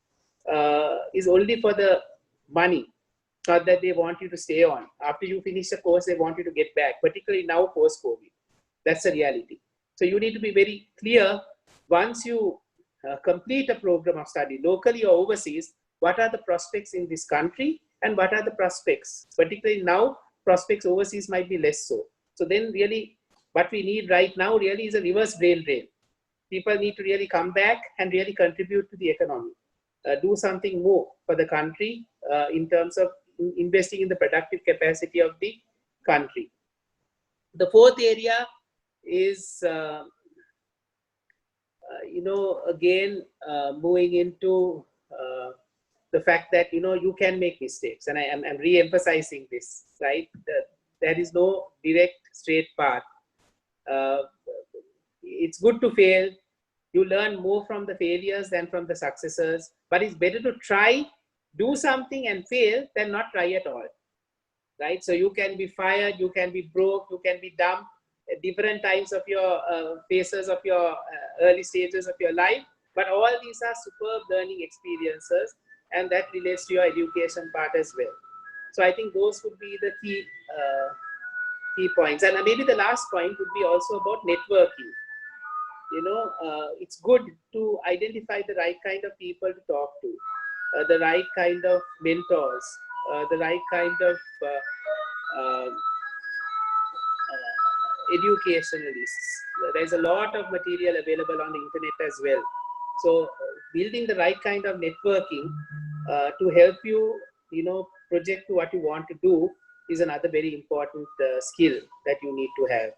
is only for the money, not that they want you to stay on. After you finish the course, they want you to get back, particularly now post-COVID. That's the reality. So you need to be very clear once you complete a program of study, locally or overseas, what are the prospects in this country and what are the prospects, particularly now, prospects overseas might be less so. So then really what we need right now really is a reverse brain drain. People need to really come back and really contribute to the economy, do something more for the country in terms of investing in the productive capacity of the country. The fourth area is, you know, again, moving into the fact that, you know, you can make mistakes. And I'm re-emphasizing this, right? There is no direct, straight path. It's good to fail. You learn more from the failures than from the successes, but it's better to try, do something and fail than not try at all, right? So you can be fired, you can be broke, you can be dumb at different times of your phases of your early stages of your life, but all these are superb learning experiences, and that relates to your education part as well. So I think those would be the key points. And maybe the last point would be also about networking. You know, it's good to identify the right kind of people to talk to, the right kind of mentors, the right kind of educationalists. There's a lot of material available on the internet as well. So building the right kind of networking to help you, you know, project to what you want to do is another very important skill that you need to have.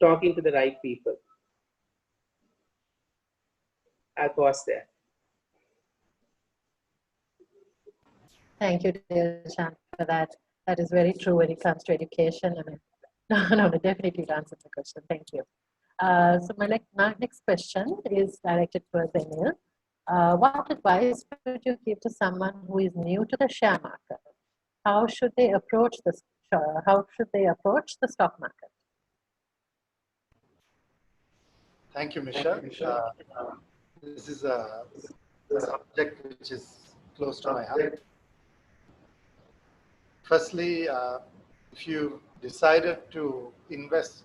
Talking to the right people. I'll pause there. Thank you, Dilshan, for that. That is very true when it comes to education. I mean, no, definitely you answered the question. Thank you. So my next question is directed towards Emile. What advice would you give to someone who is new to the share market? How should they approach the stock market? Thank you, Michelle. This is a subject which is close to my heart. Firstly, if you decided to invest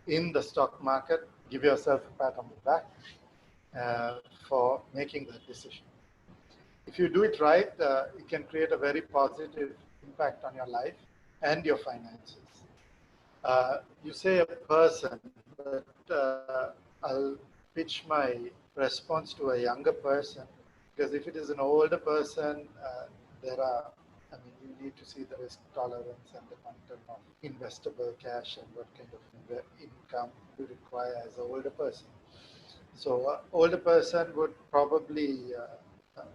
in the stock market, give yourself a pat on the back for making that decision. If you do it right, it can create a very positive impact on your life and your finances. You say a person, but I'll pitch my response to a younger person, because if it is an older person, you need to see the risk tolerance and the quantum of investable cash and what kind of income you require as an older person. So an older person would probably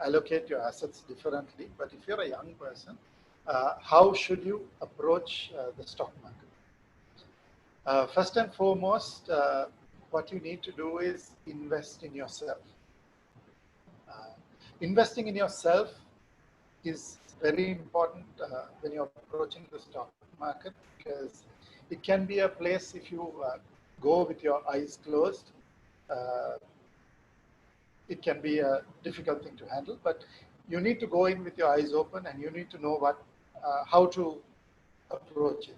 allocate your assets differently, but if you're a young person, how should you approach the stock market? First and foremost, what you need to do is invest in yourself. Investing in yourself is very important when you're approaching the stock market, because it can be a place, if you go with your eyes closed, it can be a difficult thing to handle, but you need to go in with your eyes open and you need to know how to approach it.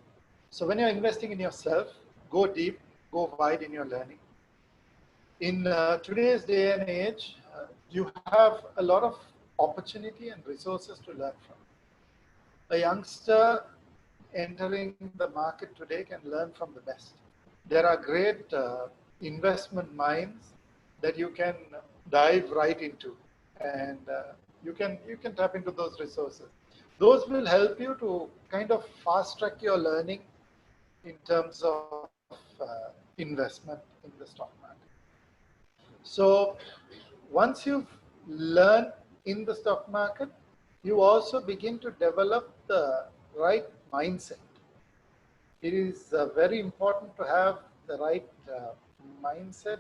So when you're investing in yourself, go deep, go wide in your learning. In today's day and age, you have a lot of opportunity and resources to learn from. A youngster entering the market today can learn from the best. There are great investment minds that you can dive right into, and you can tap into those resources. Those will help you to kind of fast track your learning in terms of investment in the stock market. So once you've learned in the stock market, you also begin to develop the right mindset. It is very important to have the right mindset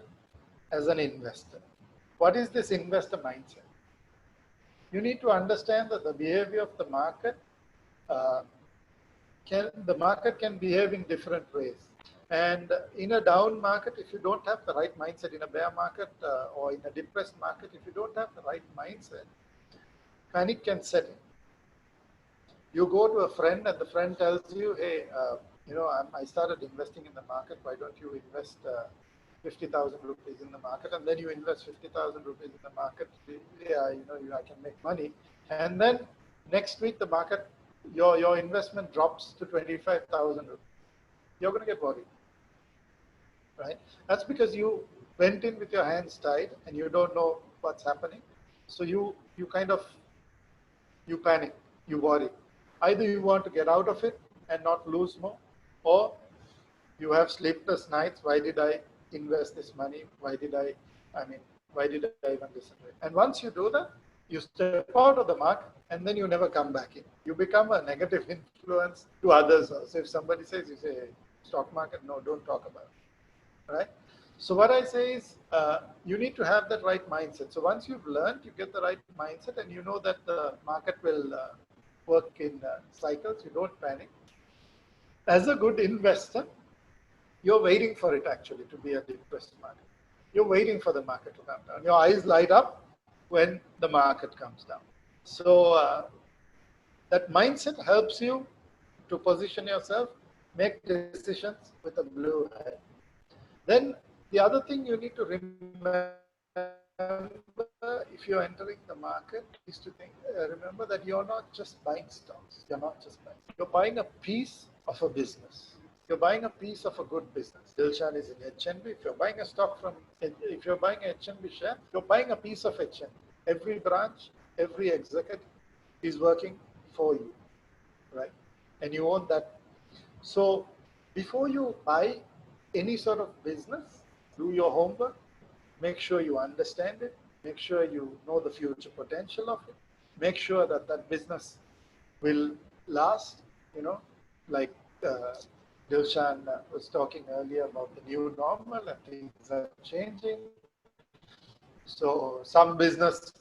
as an investor. What is this investor mindset? You need to understand that the behavior of the market uh, can behave in different ways. And in a down market, if you don't have the right mindset, in a bear market or in a depressed market, if you don't have the right mindset, panic can set in. You go to a friend and the friend tells you, hey, I started investing in the market. Why don't you invest 50,000 rupees in the market? And then you invest 50,000 rupees in the market. Yeah, I can make money. And then next week, the market, your investment drops to 25,000 rupees. You're going to get worried, right? That's because you went in with your hands tied and you don't know what's happening. So you panic, you worry. Either you want to get out of it and not lose more, or you have sleepless nights. Why did I invest this money? Why did I even listen to it? And once you do that, you step out of the market and then you never come back in. You become a negative influence to others. So if somebody says, you say, hey, stock market, no, don't talk about it, right? So what I say is, you need to have that right mindset. So once you've learned, you get the right mindset and you know that the market will work in cycles, you don't panic. As a good investor, you're waiting for it actually to be a depressed market. You're waiting for the market to come down. Your eyes light up when the market comes down. So that mindset helps you to position yourself, make decisions with a blue eye. Then the other thing you need to remember if you're entering the market is to remember that you're not just buying stocks. You're buying a piece of a business. You're buying a piece of a good business. Dilshan is in HNB. If you're buying HNB share, you're buying a piece of HNB. Every branch, every executive is working for you, right? And you own that. So before you buy any sort of business, do your homework, make sure you understand it, make sure you know the future potential of it, make sure that that business will last, like Dilshan was talking earlier about the new normal and things are changing. So some businesses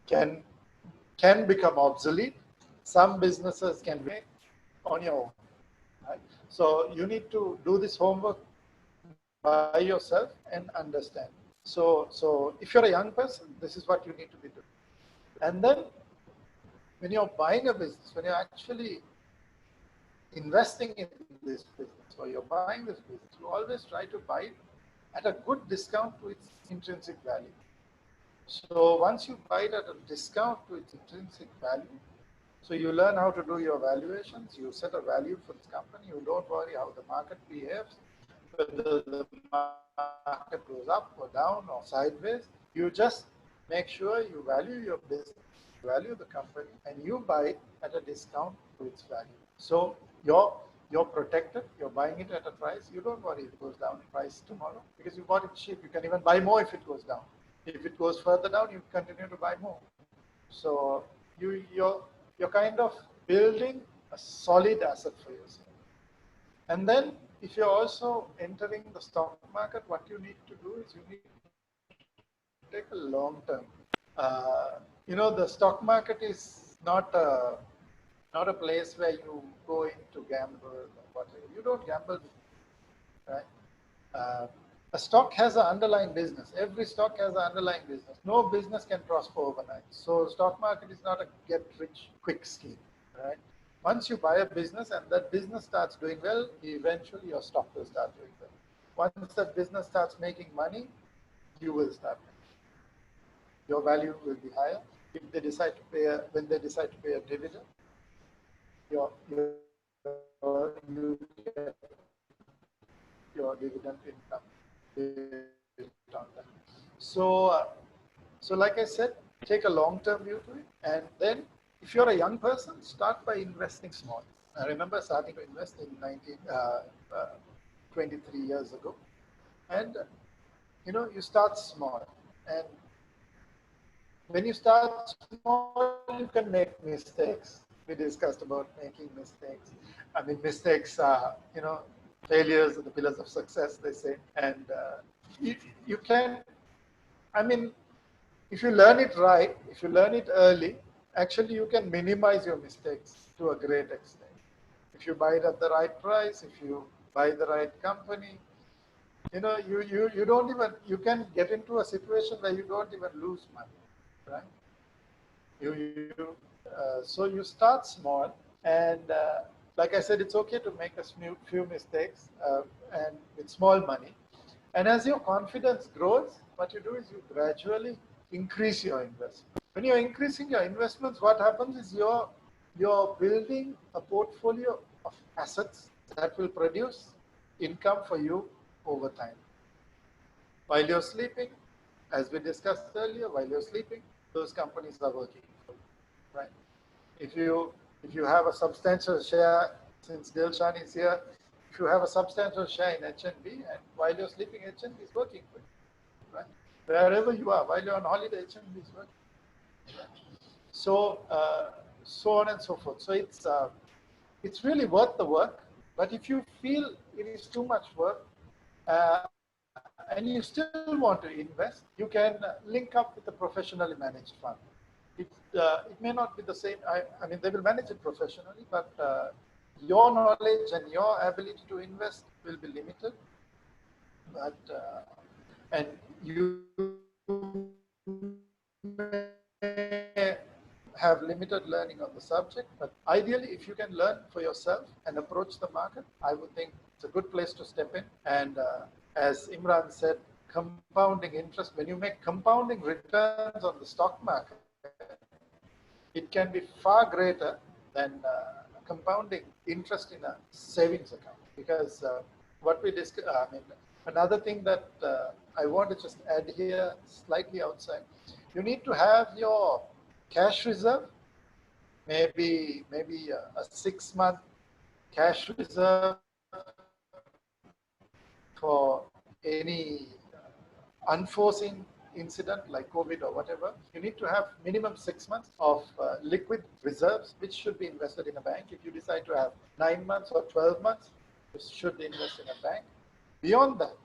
can become obsolete. Some businesses can be on your own. Right? So you need to do this homework by yourself and understand. So if you're a young person, this is what you need to be doing. And then when you're buying a business, when you're actually investing in this business or you're buying this business, you always try to buy it at a good discount to its intrinsic value. So once you buy it at a discount to its intrinsic value, so you learn how to do your valuations, you set a value for this company, you don't worry how the market behaves, whether the market goes up or down or sideways. You just make sure you value your business, value the company, and you buy it at a discount to its value. So you're protected, you're buying it at a price, you don't worry if it goes down in price tomorrow because you bought it cheap. You can even buy more if it goes down. If it goes further down, you continue to buy more. So you're kind of building a solid asset for yourself. And then if you're also entering the stock market, what you need to do is you need to take a long term. The stock market is not a place where you go in to gamble or whatever. You don't gamble, right? A stock has an underlying business. Every stock has an underlying business. No business can prosper overnight. So stock market is not a get rich quick scheme, right? Once you buy a business and that business starts doing well, eventually your stock will start doing well. Once that business starts making money, you will start making. Your value will be higher. If they decide to pay when they decide to pay a dividend, you get your dividend income. So like I said, take a long-term view to it. And then if you're a young person, start by investing small. I remember starting to invest in 23 years ago. And you start small. And when you start small, you can make mistakes. We discussed about making mistakes. I mean, mistakes are, failures are the pillars of success, they say. And you can, I mean, if you learn it right, if you learn it early, actually you can minimize your mistakes to a great extent. If you buy it at the right price, if you buy the right company, you don't even, you can get into a situation where you don't even lose money, right? So you start small, and like I said, it's okay to make a few mistakes and with small money. And as your confidence grows, what you do is you gradually increase your investment. When you're increasing your investments, what happens is you're building a portfolio of assets that will produce income for you over time. While you're sleeping, as we discussed earlier, while you're sleeping, those companies are working for you, right? If you have a substantial share, since Dilshan is here, if you have a substantial share in HNB, and while you're sleeping, HNB is working for you, right? Wherever you are, while you're on holiday, HNB is working. So so on and so forth. So it's really worth the work. But if you feel it is too much work, and you still want to invest, you can link up with a professionally managed fund. It may not be the same. I mean, they will manage it professionally, but your knowledge and your ability to invest will be limited. But and you may have limited learning on the subject. But ideally, if you can learn for yourself and approach the market, I would think it's a good place to step in. And as Imran said, compounding interest, when you make compounding returns on the stock market, it can be far greater than compounding interest in a savings account. Because what we discussed, I mean, another thing that I want to just add here, slightly outside, you need to have your cash reserve, maybe a 6-month cash reserve for any unforeseen incident like COVID or whatever. You need to have minimum 6 months of liquid reserves, which should be invested in a bank. If you decide to have 9 months or 12 months, you should invest in a bank. Beyond that,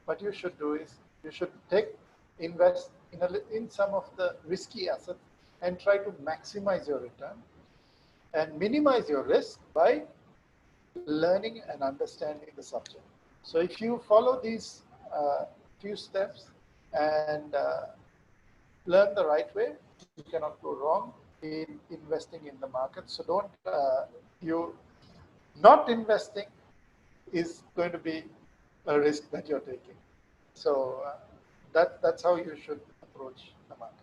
what you should do is you should invest in some of the risky assets and try to maximize your return and minimize your risk by learning and understanding the subject. So if you follow these few steps and learn the right way, you cannot go wrong in investing in the market. So don't, not investing is going to be a risk that you're taking. So that's how you should approach the market.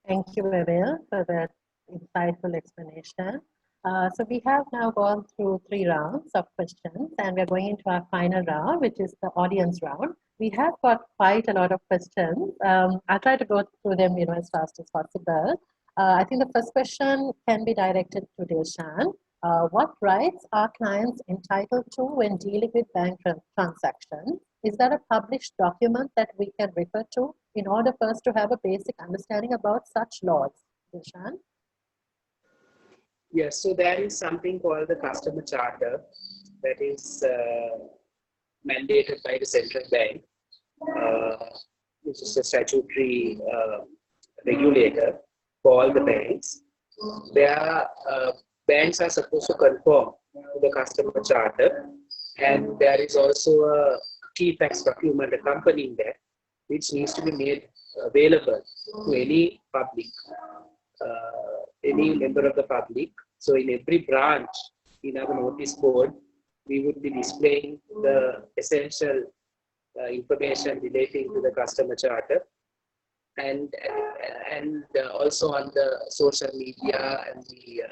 Thank you, Emile, for that insightful explanation. So we have now gone through 3 rounds of questions, and we're going into our final round, which is the audience round. We have got quite a lot of questions. I'll try to go through them, as fast as possible. I think the first question can be directed to Dilshan. What rights are clients entitled to when dealing with bank transactions? Is there a published document that we can refer to in order for us to have a basic understanding about such laws? Dilshan? Yes, so there is something called the customer charter that is mandated by the central bank, which is a statutory regulator for all the banks. Their banks are supposed to conform to the customer charter, and there is also a key facts document accompanying that, which needs to be made available to any public, any member of the public. So in every branch in our notice board, we would be displaying the essential information relating to the customer charter, and also on the social media and the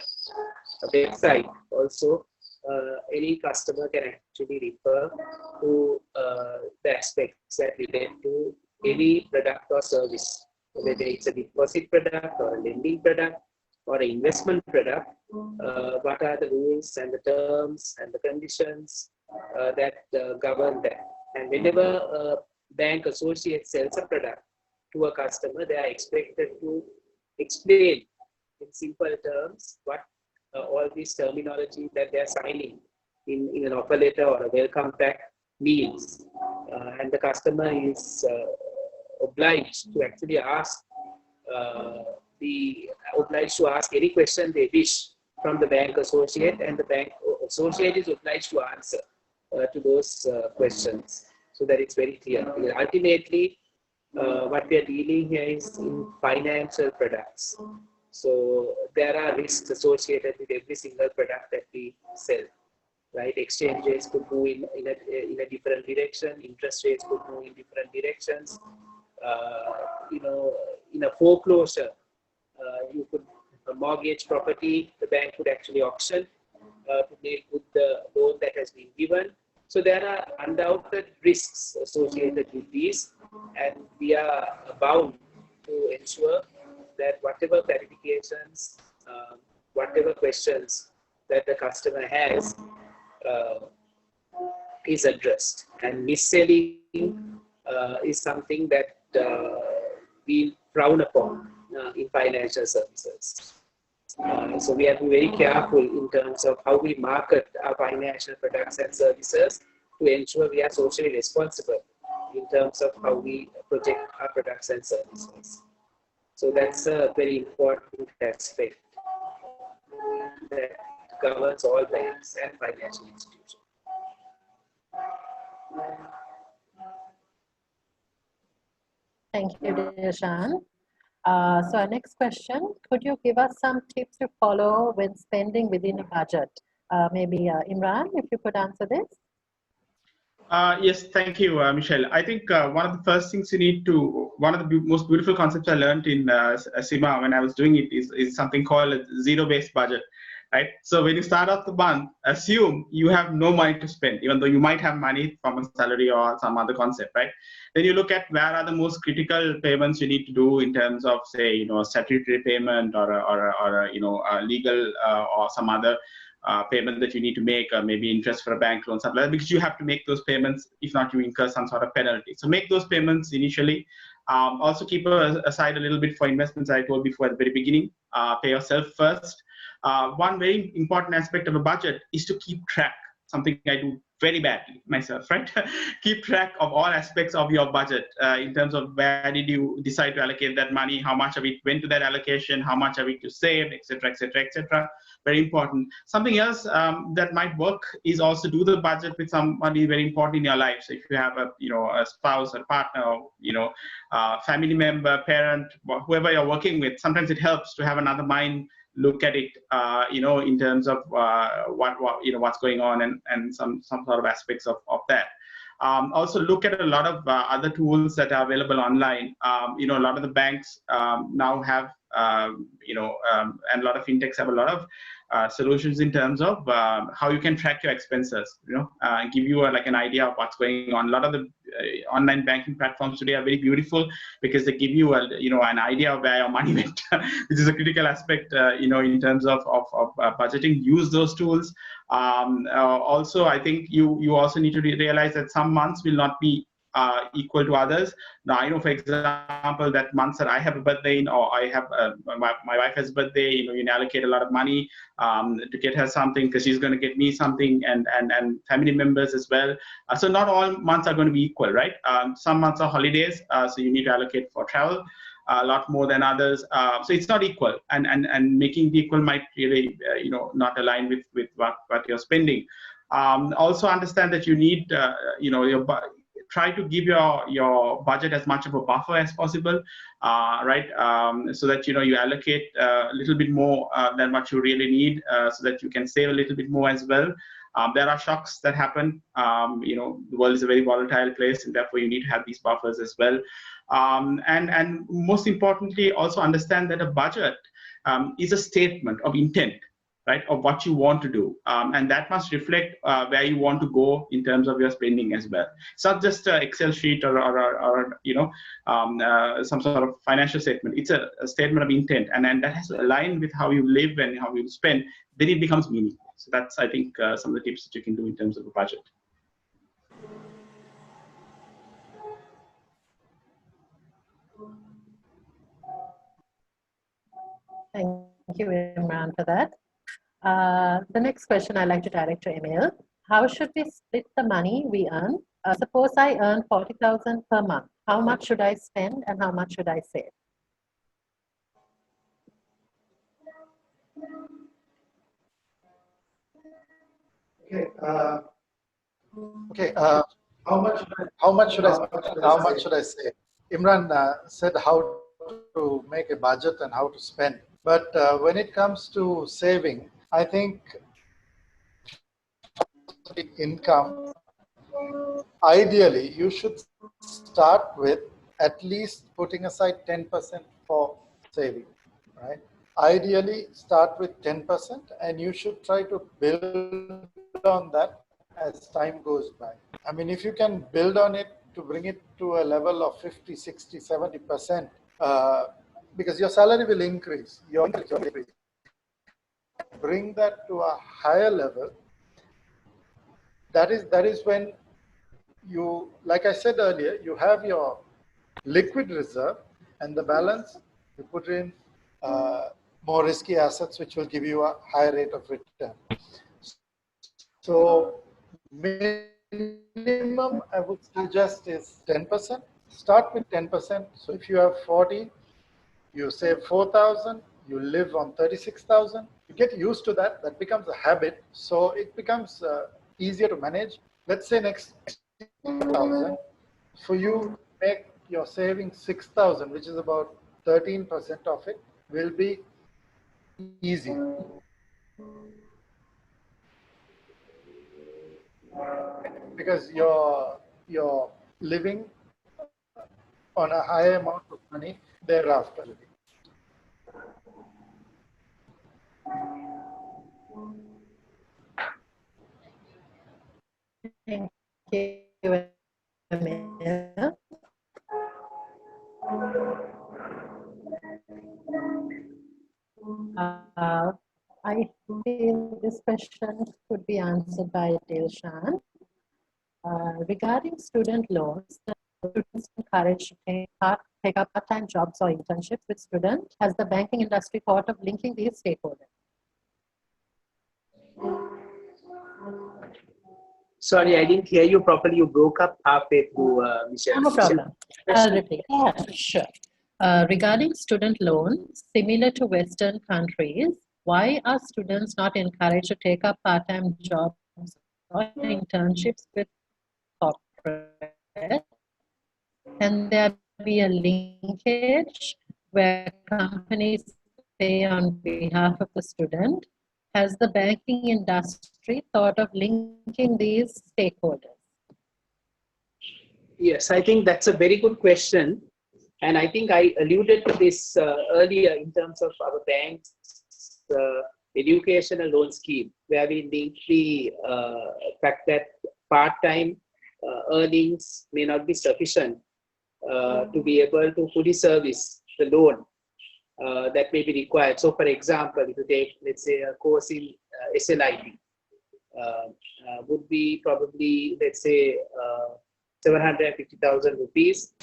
website also. Any customer can actually refer to the aspects that relate to any product or service, whether it's a deposit product or a lending product or an investment product, what are the rules and the terms and the conditions that govern that. And whenever a bank associate sells a product to a customer, they are expected to explain in simple terms what all this terminology that they are signing in an offer letter or a welcome pack means. And the customer is obliged to actually ask obliged to ask any question they wish from the bank associate, and the bank associate is obliged to answer to those questions, so that it's very clear. Because ultimately, what we are dealing here is in financial products. So there are risks associated with every single product that we sell, right? Exchange rates could move in a different direction. Interest rates could move in different directions. In a foreclosure, you could mortgage property, the bank could actually auction to deal with the loan that has been given. So there are undoubted risks associated with these, and we are bound to ensure that whatever clarifications, whatever questions that the customer has is addressed. And mis-selling is something that we frown upon in financial services. So we have to be very careful in terms of how we market our financial products and services to ensure we are socially responsible in terms of how we project our products and services. So that's a very important aspect that governs all banks and financial institutions. Thank you, Dilshan. So our next question, could you give us some tips to follow when spending within a budget? Maybe Imran, if you could answer this. Yes, thank you, Michelle. I think one of the first things you need to, one of the most beautiful concepts I learned in SEMA when I was doing it is something called a zero-based budget, right? So when you start off the month, assume you have no money to spend, even though you might have money from a salary or some other concept, right? Then you look at where are the most critical payments you need to do in terms of, say, statutory payment or a legal or some other payment that you need to make, or maybe interest for a bank loan, something like that, because you have to make those payments. If not, you incur some sort of penalty. So make those payments initially. Also keep aside a little bit for investments. I told before at the very beginning, pay yourself first. One very important aspect of a budget is to keep track, something I do very badly myself, right? Keep track of all aspects of your budget in terms of where did you decide to allocate that money, how much of it went to that allocation, how much of it you saved, etc., etc., etc. Very important. Something else that might work is also do the budget with somebody very important in your life. So if you have a spouse, a partner, family member, parent, whoever you're working with, sometimes it helps to have another mind look at it, in terms of what's going on and some sort of aspects of that. Also look at a lot of other tools that are available online. A lot of the banks now have, and a lot of fintechs have a lot of solutions in terms of how you can track your expenses, give you an idea of what's going on. A lot of the online banking platforms today are very beautiful because they give you an idea of where your money went, which is a critical aspect, in terms of budgeting. Use those tools. Also, I think you also need to realize that some months will not be equal to others. Now, I know, for example, that months that I have a birthday in, or I have my wife has a birthday, you allocate a lot of money to get her something because she's going to get me something, and family members as well. So not all months are going to be equal, right? Some months are holidays, so you need to allocate for travel a lot more than others. So it's not equal, and making it equal might really, not align with what you're spending. Also understand that you need, try to give your budget as much of a buffer as possible, right? So that you allocate a little bit more than what you really need, so that you can save a little bit more as well. There are shocks that happen. The world is a very volatile place, and therefore you need to have these buffers as well. And most importantly, also understand that a budget is a statement of intent. right, of what you want to do, and that must reflect where you want to go in terms of your spending as well. It's not just an Excel sheet or some sort of financial statement. It's a statement of intent, and that has to align with how you live and how you spend. Then it becomes meaningful. So that's, I think, some of the tips that you can do in terms of a budget. Thank you, Imran, for that. The next question I'd like to direct to Emile. How should we split the money we earn? Suppose I earn 40,000 per month. How much should I spend and how much should I save? Okay. How much should I spend? How much should I save? Imran said how to make a budget and how to spend. But when it comes to saving, I think income, ideally, you should start with at least putting aside 10% for saving, right? Ideally, start with 10% and you should try to build on that as time goes by. I mean, if you can build on it to bring it to a level of 50, 60, 70%, because your salary will increase, bring that to a higher level. That is when you, like I said earlier, you have your liquid reserve and the balance you put in more risky assets, which will give you a higher rate of return. So minimum I would suggest is 10%. Start with 10%. So if you have 40, you save 4,000, you live on 36,000. You get used to that. That becomes a habit. So it becomes easier to manage. Let's say next 6,000, for you make your savings 6,000, which is about 13% of it, will be easy. Because you're living on a higher amount of money thereafter. Thank you, Emile. I feel this question could be answered by Dilshan. Regarding student loans, students encouraged to take up part-time jobs or internships with students. Has the banking industry thought of linking these stakeholders? Sorry, I didn't hear you properly. You broke up halfway through, Michelle. No problem. I'll repeat. Yeah, sure. Regarding student loans, similar to Western countries, why are students not encouraged to take up part-time jobs or internships with corporate? Can there be a linkage where companies pay on behalf of the student? Has the banking industry thought of linking these stakeholders? Yes, I think that's a very good question. And I think I alluded to this earlier in terms of our bank's educational loan scheme, where we link the fact that part-time earnings may not be sufficient to be able to fully service the loan that may be required. So for example, if you take, let's say, a course in SLIT, would be probably, let's say, 750,000 rupees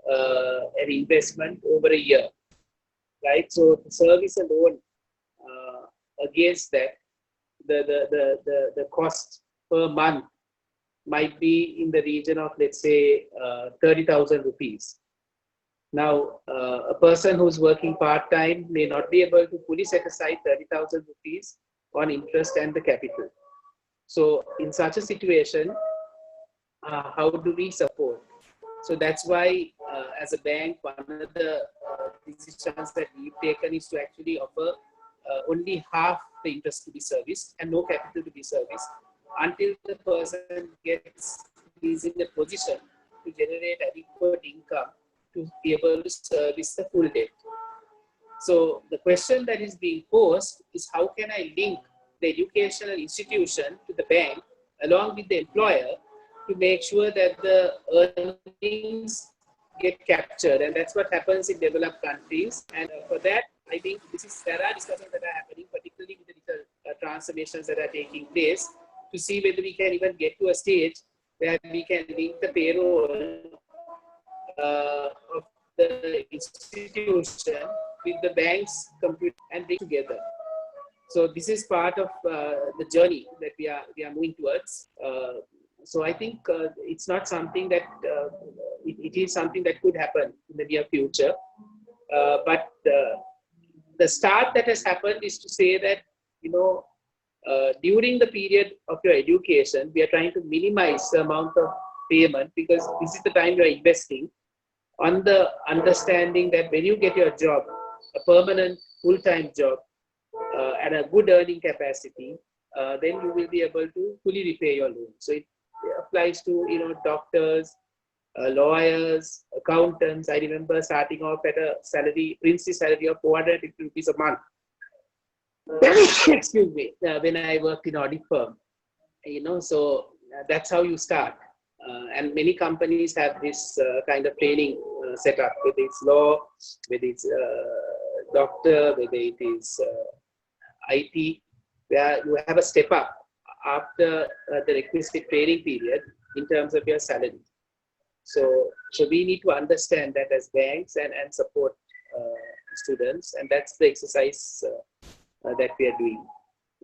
an investment over a year, right? So to service a loan against that, the cost per month might be in the region of, let's say, 30,000 rupees. Now, a person who's working part-time may not be able to fully set aside 30,000 rupees on interest and the capital. So in such a situation, how do we support? So that's why, as a bank, one of the decisions that we've taken is to actually offer only half the interest to be serviced and no capital to be serviced until the person is in a position to generate adequate income to be able to service the full debt. So the question that is being posed is, how can I link the educational institution to the bank along with the employer to make sure that the earnings get captured, and that's what happens in developed countries. And for that, I think there are discussions that are happening, particularly with the digital transformations that are taking place, to see whether we can even get to a stage where we can link the payroll of the institution with the bank's computer and bring together. So this is part of the journey that we are moving towards. So I think it's not something that it is something that could happen in the near future. But the start that has happened is to say that, during the period of your education, we are trying to minimize the amount of payment, because this is the time you are investing, on the understanding that when you get your job, a permanent full-time job, at a good earning capacity, then you will be able to fully repay your loan. So it applies to doctors, lawyers, accountants. I remember starting off at a princely salary of 450 rupees a month. Excuse me. When I worked in audit firm, so that's how you start. And many companies have this kind of training set up, whether it's law, whether it's doctor, whether it is IT, where you have a step up after the requisite training period in terms of your salary. So we need to understand that as banks and support students, and that's the exercise that we are doing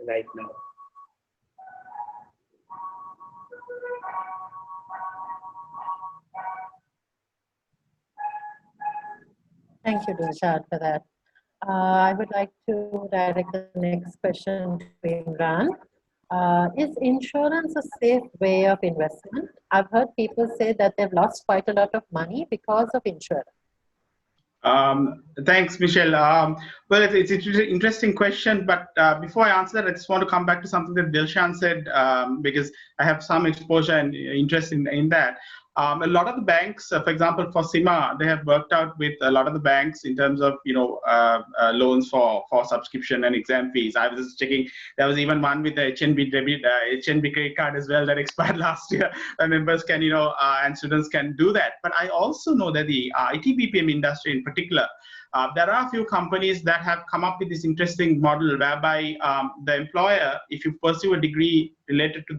right now. Thank you, Dilshan, for that. I would like to direct the next question to Imran. Is insurance a safe way of investment? I've heard people say that they've lost quite a lot of money because of insurance. Thanks, Michelle. Well, it's an interesting question, but before I answer that, I just want to come back to something that Dilshan said, because I have some exposure and interest in that. A lot of the banks, for example, for SIMA, they have worked out with a lot of the banks in terms of loans for subscription and exam fees. I was just checking. There was even one with the HNB credit card as well that expired last year. Members can and students can do that. But I also know that the IT BPM industry in particular, there are a few companies that have come up with this interesting model whereby the employer, if you pursue a degree related to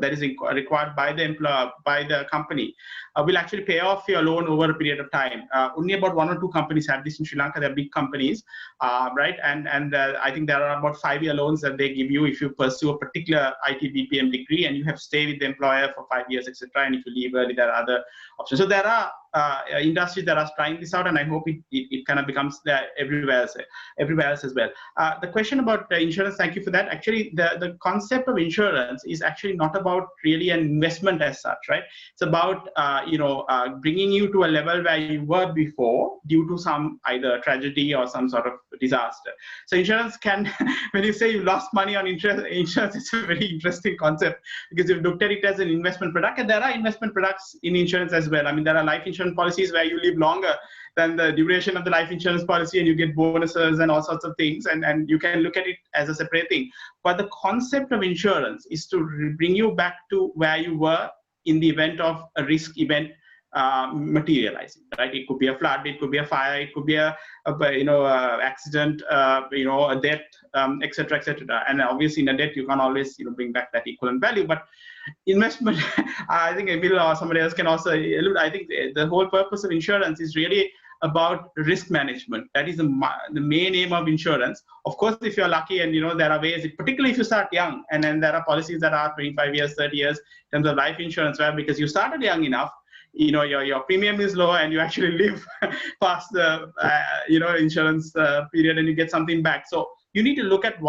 that is required by the employer, by the company, will actually pay off your loan over a period of time. Only about 1 or 2 companies have this in Sri Lanka. They're big companies, right? And I think there are about 5-year loans that they give you if you pursue a particular IT BPM degree, and you have to stay with the employer for 5 years, etc. And if you leave early, there are other options. So there are industries that are trying this out, and I hope it kind of becomes there everywhere else as well. The question about insurance, thank you for that. Actually, the concept of insurance is actually not about really an investment as such, right? It's about bringing you to a level where you were before due to some either tragedy or some sort of disaster. So insurance can, when you say you lost money on insurance, it's a very interesting concept, because you've looked at it as an investment product, and there are investment products in insurance as well. I mean, there are life insurance policies where you live longer than the duration of the life insurance policy, and you get bonuses and all sorts of things, and you can look at it as a separate thing. But the concept of insurance is to bring you back to where you were in the event of a risk event materializing, right? It could be a flood, it could be a fire, it could be a accident, a death, etc., etc. And obviously in a death you can't always bring back that equivalent value. But investment, I think Emile or somebody else can also allude. I think the whole purpose of insurance is really about risk management. That is the main aim of insurance. Of course, if you're lucky and there are ways, particularly if you start young, and then there are policies that are 25 years, 30 years in terms of life insurance, where because you started young enough, your premium is lower and you actually live past the insurance period and you get something back. So you need to look at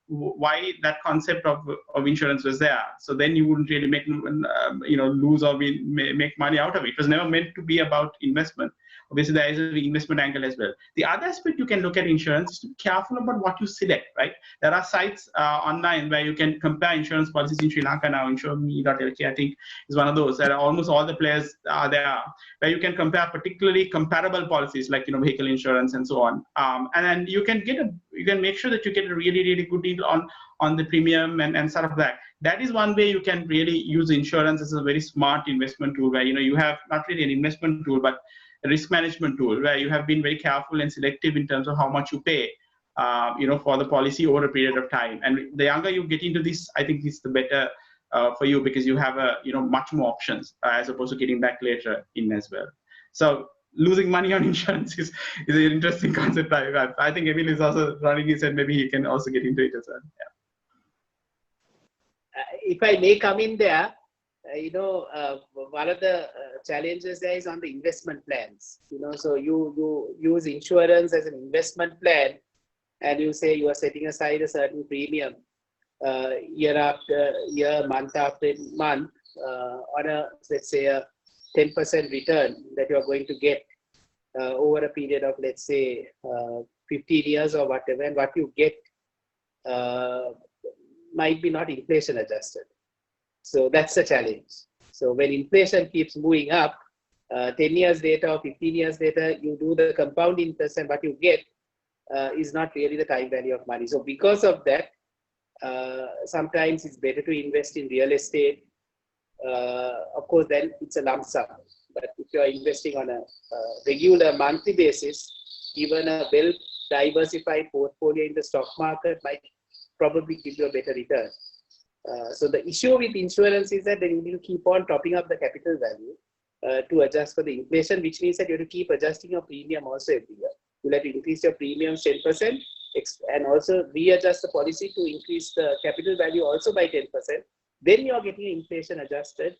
why that concept of insurance was there. So then you wouldn't really make lose or make money out of it. It was never meant to be about investment. Obviously, there is an investment angle as well. The other aspect you can look at insurance is to be careful about what you select, right? There are sites online where you can compare insurance policies in Sri Lanka now. InsureMe.lk, I think, is one of those. There are almost all the players are there, where you can compare particularly comparable policies like vehicle insurance and so on. And then you can make sure that you get a really, really good deal on the premium and sort of that. That is one way you can really use insurance as a very smart investment tool, where you have not really an investment tool, but a risk management tool, where you have been very careful and selective in terms of how much you pay, for the policy over a period of time. And the younger you get into this, I think it's the better for you, because you have much more options as opposed to getting back later in as well. So losing money on insurance is an interesting concept. I think Emile is also running his head. Maybe he can also get into it as well. Yeah. If I may come in there, one of the challenges there is on the investment plans. So you use insurance as an investment plan, and you say you are setting aside a certain premium year after year, month after month, on a, let's say, a 10% return that you are going to get over a period of, let's say, 15 years or whatever, and what you get might be not inflation adjusted. So that's a challenge. So when inflation keeps moving up, 10 years later or 15 years later, you do the compound interest, and what you get is not really the time value of money. So because of that, sometimes it's better to invest in real estate. Of course, then it's a lump sum. But if you're investing on a regular monthly basis, even a well-diversified portfolio in the stock market might probably give you a better return. So the issue with insurance is that you need to keep on topping up the capital value to adjust for the inflation, which means that you have to keep adjusting your premium also every year. You'll have to increase your premiums 10% and also readjust the policy to increase the capital value also by 10%. Then you're getting an inflation adjusted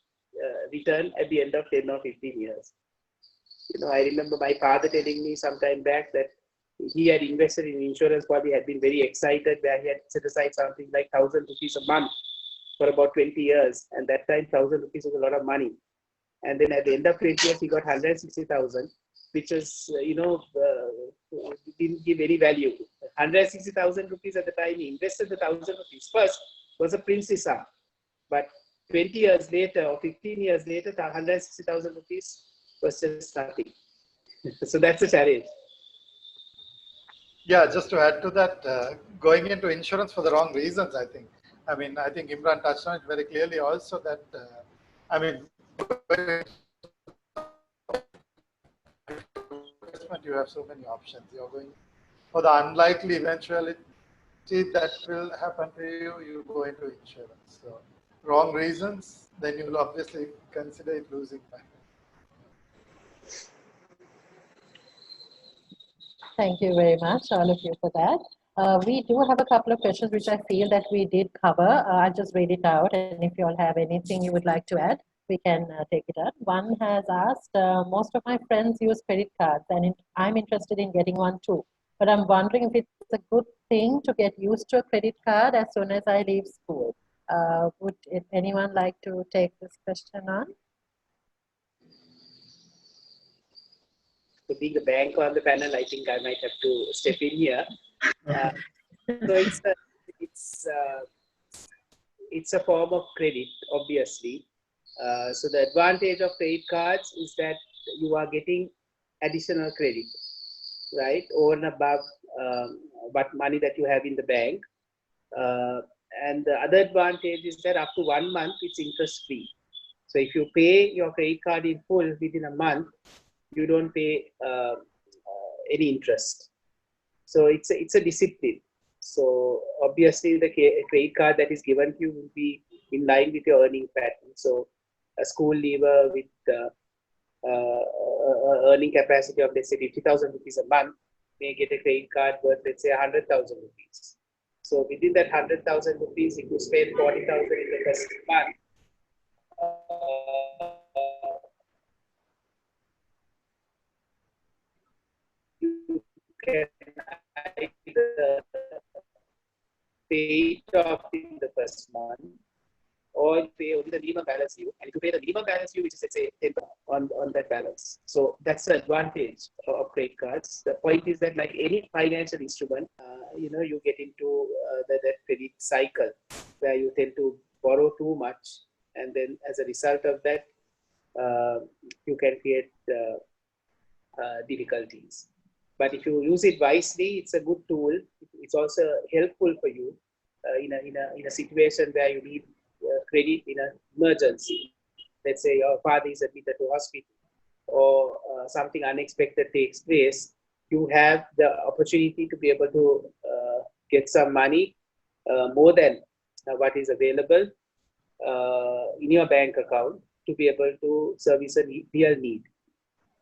return at the end of 10 or 15 years. I remember my father telling me some time back that he had invested in insurance policy, had been very excited, where he had set aside something like 1,000 rupees a month for about 20 years. And that time, 1,000 rupees was a lot of money. And then at the end of 20 years, he got 160,000, which was, didn't give any value. 160,000 rupees at the time he invested the 1,000 rupees first was a princely sum. But 20 years later or 15 years later, 160,000 rupees was just nothing. So that's a challenge. Yeah, just to add to that, going into insurance for the wrong reasons, I think. I think Imran touched on it very clearly also that, you have so many options. You're going for the unlikely eventuality that will happen to you, you go into insurance. So wrong reasons, then you will obviously consider it losing money. Thank you very much, all of you, for that. We do have a couple of questions which I feel that we did cover. I'll just read it out, and if you all have anything you would like to add, we can take it up. One has asked, most of my friends use credit cards, and I'm interested in getting one too. But I'm wondering if it's a good thing to get used to a credit card as soon as I leave school. Would anyone like to take this question on? To being the bank on the panel, I think I might have to step in here. So it's a form of credit, obviously. So the advantage of credit cards is that you are getting additional credit, right, over and above what money that you have in the bank. And the other advantage is that up to 1 month, it's interest free. So if you pay your credit card in full within a month, you don't pay any interest. So it's a discipline. So obviously the credit card that is given to you will be in line with your earning pattern. So a school leaver with earning capacity of, let's say, 50,000 rupees a month may get a credit card worth, let's say, 100,000 rupees. So within that 100,000 rupees, if you spend 40,000 in the first month, you can either pay it off in the first month, or you pay only the minimum balance due. And if you pay the minimum balance due, which is, let's say, 10 on that balance. So that's the advantage of credit cards. The point is that, like any financial instrument, you get into that credit cycle where you tend to borrow too much, and then as a result of that, you can create difficulties. But if you use it wisely, it's a good tool. It's also helpful for you in a situation where you need credit in an emergency. Let's say your father is admitted to hospital, or something unexpected takes place. You have the opportunity to be able to get some money more than what is available in your bank account to be able to service a real need.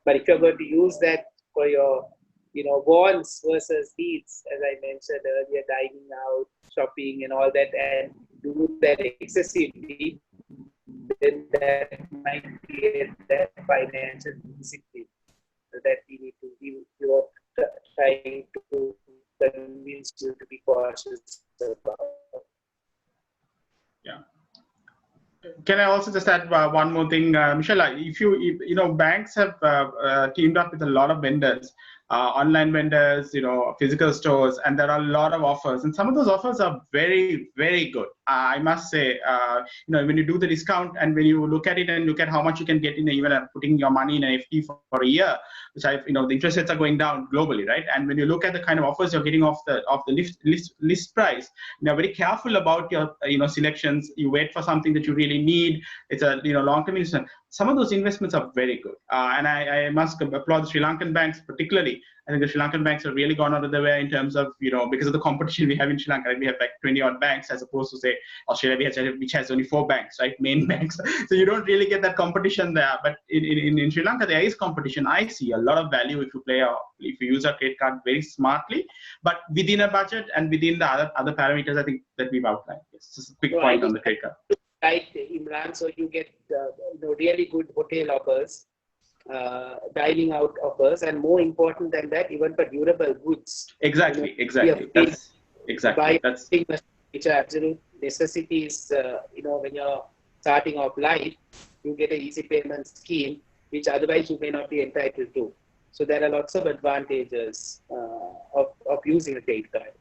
But if you're going to use that for your wants versus needs, as I mentioned earlier, dining out, shopping and all that, and do that excessively, then that might create that financial discipline that we need to be trying to convince you to be cautious about. Yeah. Can I also just add one more thing, Michelle? If banks have teamed up with a lot of vendors, online vendors, physical stores, and there are a lot of offers, and some of those offers are very, very good. I must say, when you do the discount and when you look at it and look at how much you can get in even putting your money in an FD for a year, which the interest rates are going down globally, right? And when you look at the kind of offers you're getting off the list price, you're very careful about your selections. You wait for something that you really need. It's a long-term investment. Some of those investments are very good, and I must applaud the Sri Lankan banks particularly. I think the Sri Lankan banks have really gone out of their way in terms of, because of the competition we have in Sri Lanka. Right? We have like 20 odd banks as opposed to, say, Australia, which has only 4 banks, right? Main banks. So you don't really get that competition there. But in Sri Lanka, there is competition. I see a lot of value if you use a credit card very smartly, but within a budget and within the other parameters, I think that we've outlined. Yes, just a quick point on the credit card. Right, Imran. So you get really good hotel offers, dining out offers, and more important than that, even for durable goods. Exactly. That's which are absolute necessities. When you're starting off life, you get an easy payment scheme, which otherwise you may not be entitled to. So there are lots of advantages of using a credit card.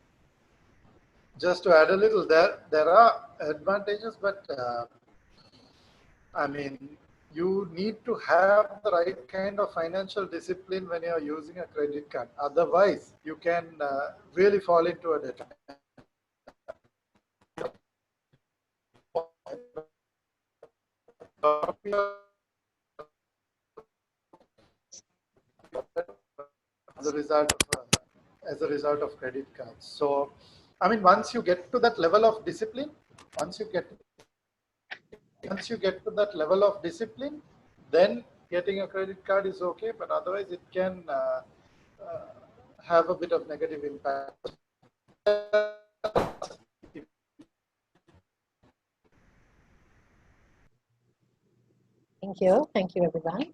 Just to add a little, there are advantages, but you need to have the right kind of financial discipline when you're using a credit card. Otherwise, you can really fall into a debt. As a result of credit cards. So, once you get to that level of discipline, then getting a credit card is okay. But otherwise, it can have a bit of negative impact. Thank you, everyone.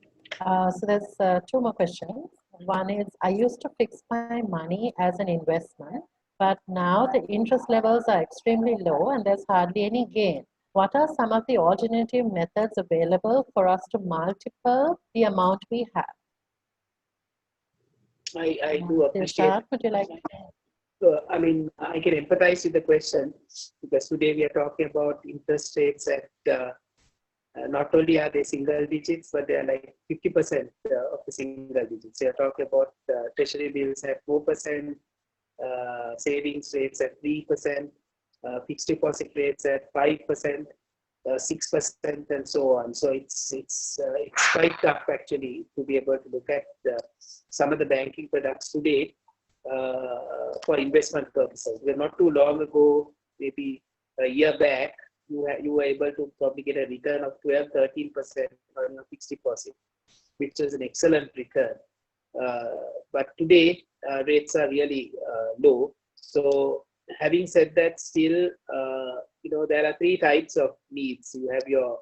So there's 2 more questions. One is, I used to fix my money as an investment, but now the interest levels are extremely low and there's hardly any gain. What are some of the alternative methods available for us to multiple the amount we have? I do appreciate. Dilshan, would you like I can empathize with the question, because today we are talking about interest rates at not only are they single digits, but they are like 50% of the single digits. They are talking about treasury bills at 4%, savings rates at 3%, fixed deposit rates at 5%, 6%, and so on. So it's quite tough actually to be able to look at some of the banking products today for investment purposes. We're not too long ago, maybe a year back, you were able to probably get a return of 12-13% on your fixed deposit, which is an excellent return. But today, rates are really low. So having said that, still, there are 3 types of needs. You have your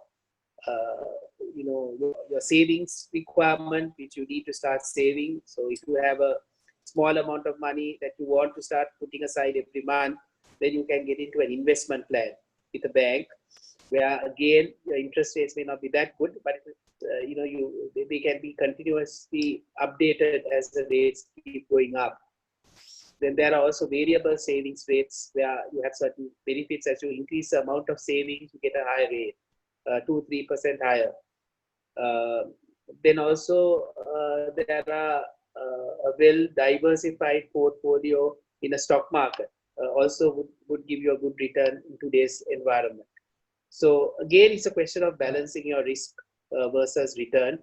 savings requirement, which you need to start saving. So if you have a small amount of money that you want to start putting aside every month, then you can get into an investment plan with a bank. where again your interest rates may not be that good, but they can be continuously updated as the rates keep going up. Then there are also variable savings rates where you have certain benefits. As you increase the amount of savings, you get a higher rate, 2-3% higher. Then also there are a well diversified portfolio in a stock market also would give you a good return in today's environment. So again, it's a question of balancing your risk versus return.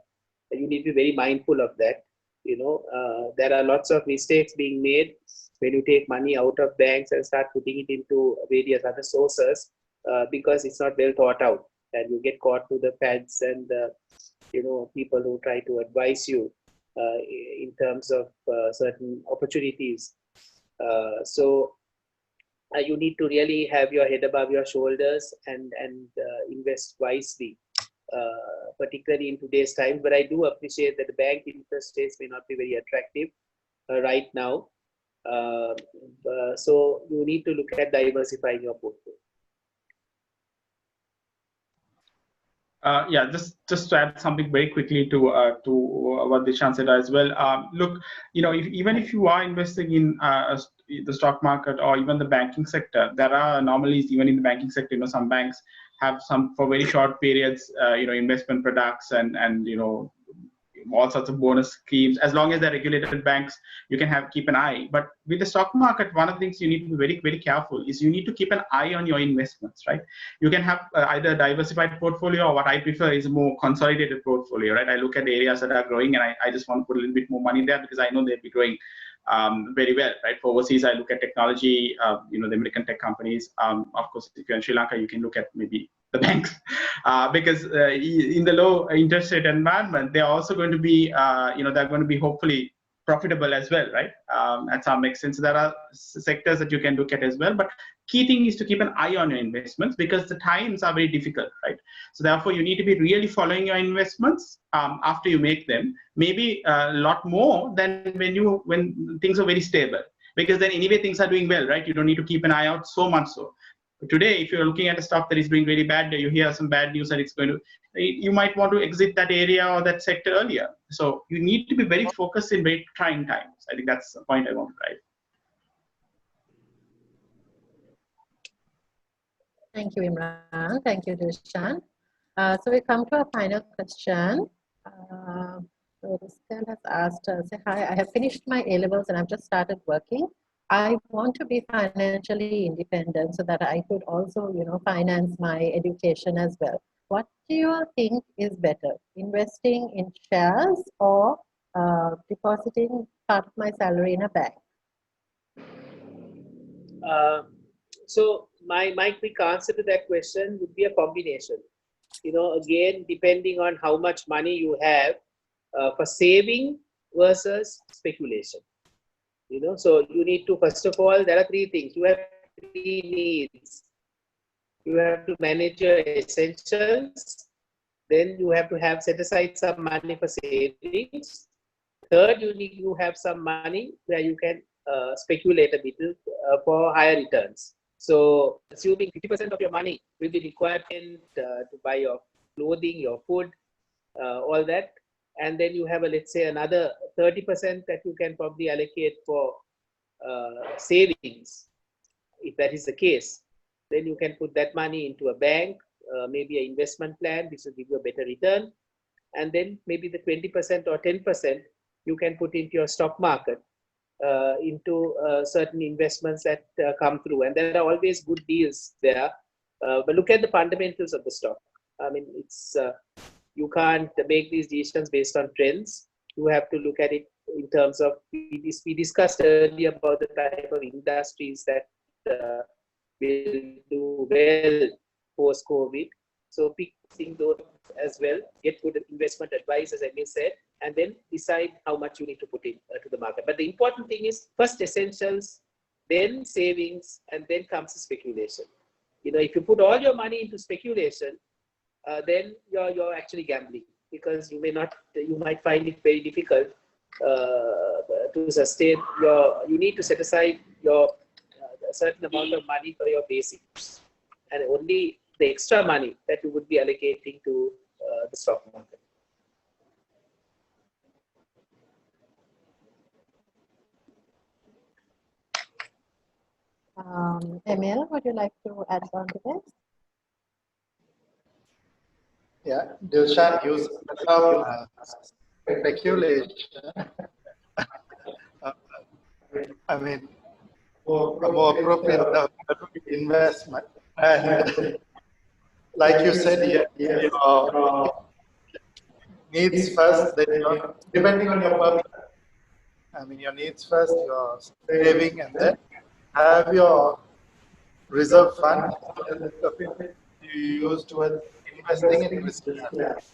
You need to be very mindful of that. There are lots of mistakes being made when you take money out of banks and start putting it into various other sources because it's not well thought out, and you get caught to the fads and people who try to advise you in terms of certain opportunities. So you need to really have your head above your shoulders and invest wisely, particularly in today's time. But I do appreciate that the bank interest rates may not be very attractive right now. So you need to look at diversifying your portfolio. Yeah, just to add something very quickly to what Dilshan said as well. Look, even if you are investing in the stock market or even the banking sector, there are anomalies even in the banking sector. Some banks have some for very short periods, investment products and all sorts of bonus schemes. As long as they're regulated banks, you can keep an eye. But with the stock market, one of the things you need to be very, very careful is you need to keep an eye on your investments, right? You can have either a diversified portfolio, or what I prefer is a more consolidated portfolio, right? I look at the areas that are growing and I just want to put a little bit more money there because I know they'll be growing very well, right? For overseas, I look at technology, the American tech companies. Of course, if you're in Sri Lanka, you can look at maybe the banks, because in the low interest rate environment, they're also going to be, they're going to be hopefully profitable as well, right? At some extent, so there are sectors that you can look at as well. But key thing is to keep an eye on your investments because the times are very difficult, right? So therefore, you need to be really following your investments after you make them, maybe a lot more than when things are very stable, because then anyway things are doing well, right? You don't need to keep an eye out so much so. But today, if you're looking at a stock that is doing really bad, you hear some bad news that it's going to, you might want to exit that area or that sector earlier. So you need to be very focused in very trying times. I think that's the point I want to drive. Thank you, Imran. Thank you, Dilshan. So we come to our final question. So this girl has asked, say, hi, I have finished my A-levels and I've just started working. I want to be financially independent so that I could also, finance my education as well. What do you think is better, investing in shares or depositing part of my salary in a bank? So my quick answer to that question would be a combination. Again, depending on how much money you have for saving versus speculation. So you need to, first of all, there are three things. You have three needs. You have to manage your essentials. Then you have to set aside some money for savings. Third, you need to have some money where you can speculate a bit for higher returns. So assuming 50% of your money will be required to buy your clothing, your food, all that. And then you have, let's say, another 30% that you can probably allocate for savings. If that is the case, then you can put that money into a bank, maybe an investment plan, which will give you a better return. And then maybe the 20% or 10% you can put into your stock market, into certain investments that come through. And there are always good deals there. But look at the fundamentals of the stock. I mean, it's you can't make these decisions based on trends. You have to look at it in terms of, we discussed earlier about the type of industries that will do well post-COVID. So picking those as well, get good investment advice, as Emile said, and then decide how much you need to put in to the market. But the important thing is first essentials, then savings, and then comes the speculation. If you put all your money into speculation, then you're actually gambling, because you might find it very difficult to sustain you need to set aside a certain amount of money for your basics, and only the extra money that you would be allocating to the stock market. Emile, would you like to add on to this? Yeah, Dilshan used the term speculation. I mean, a more appropriate term would be investment. And like you said, your needs first, then depending on your purpose. I mean, your needs first, your saving, and then have your reserve fund you use towards investing in risky assets.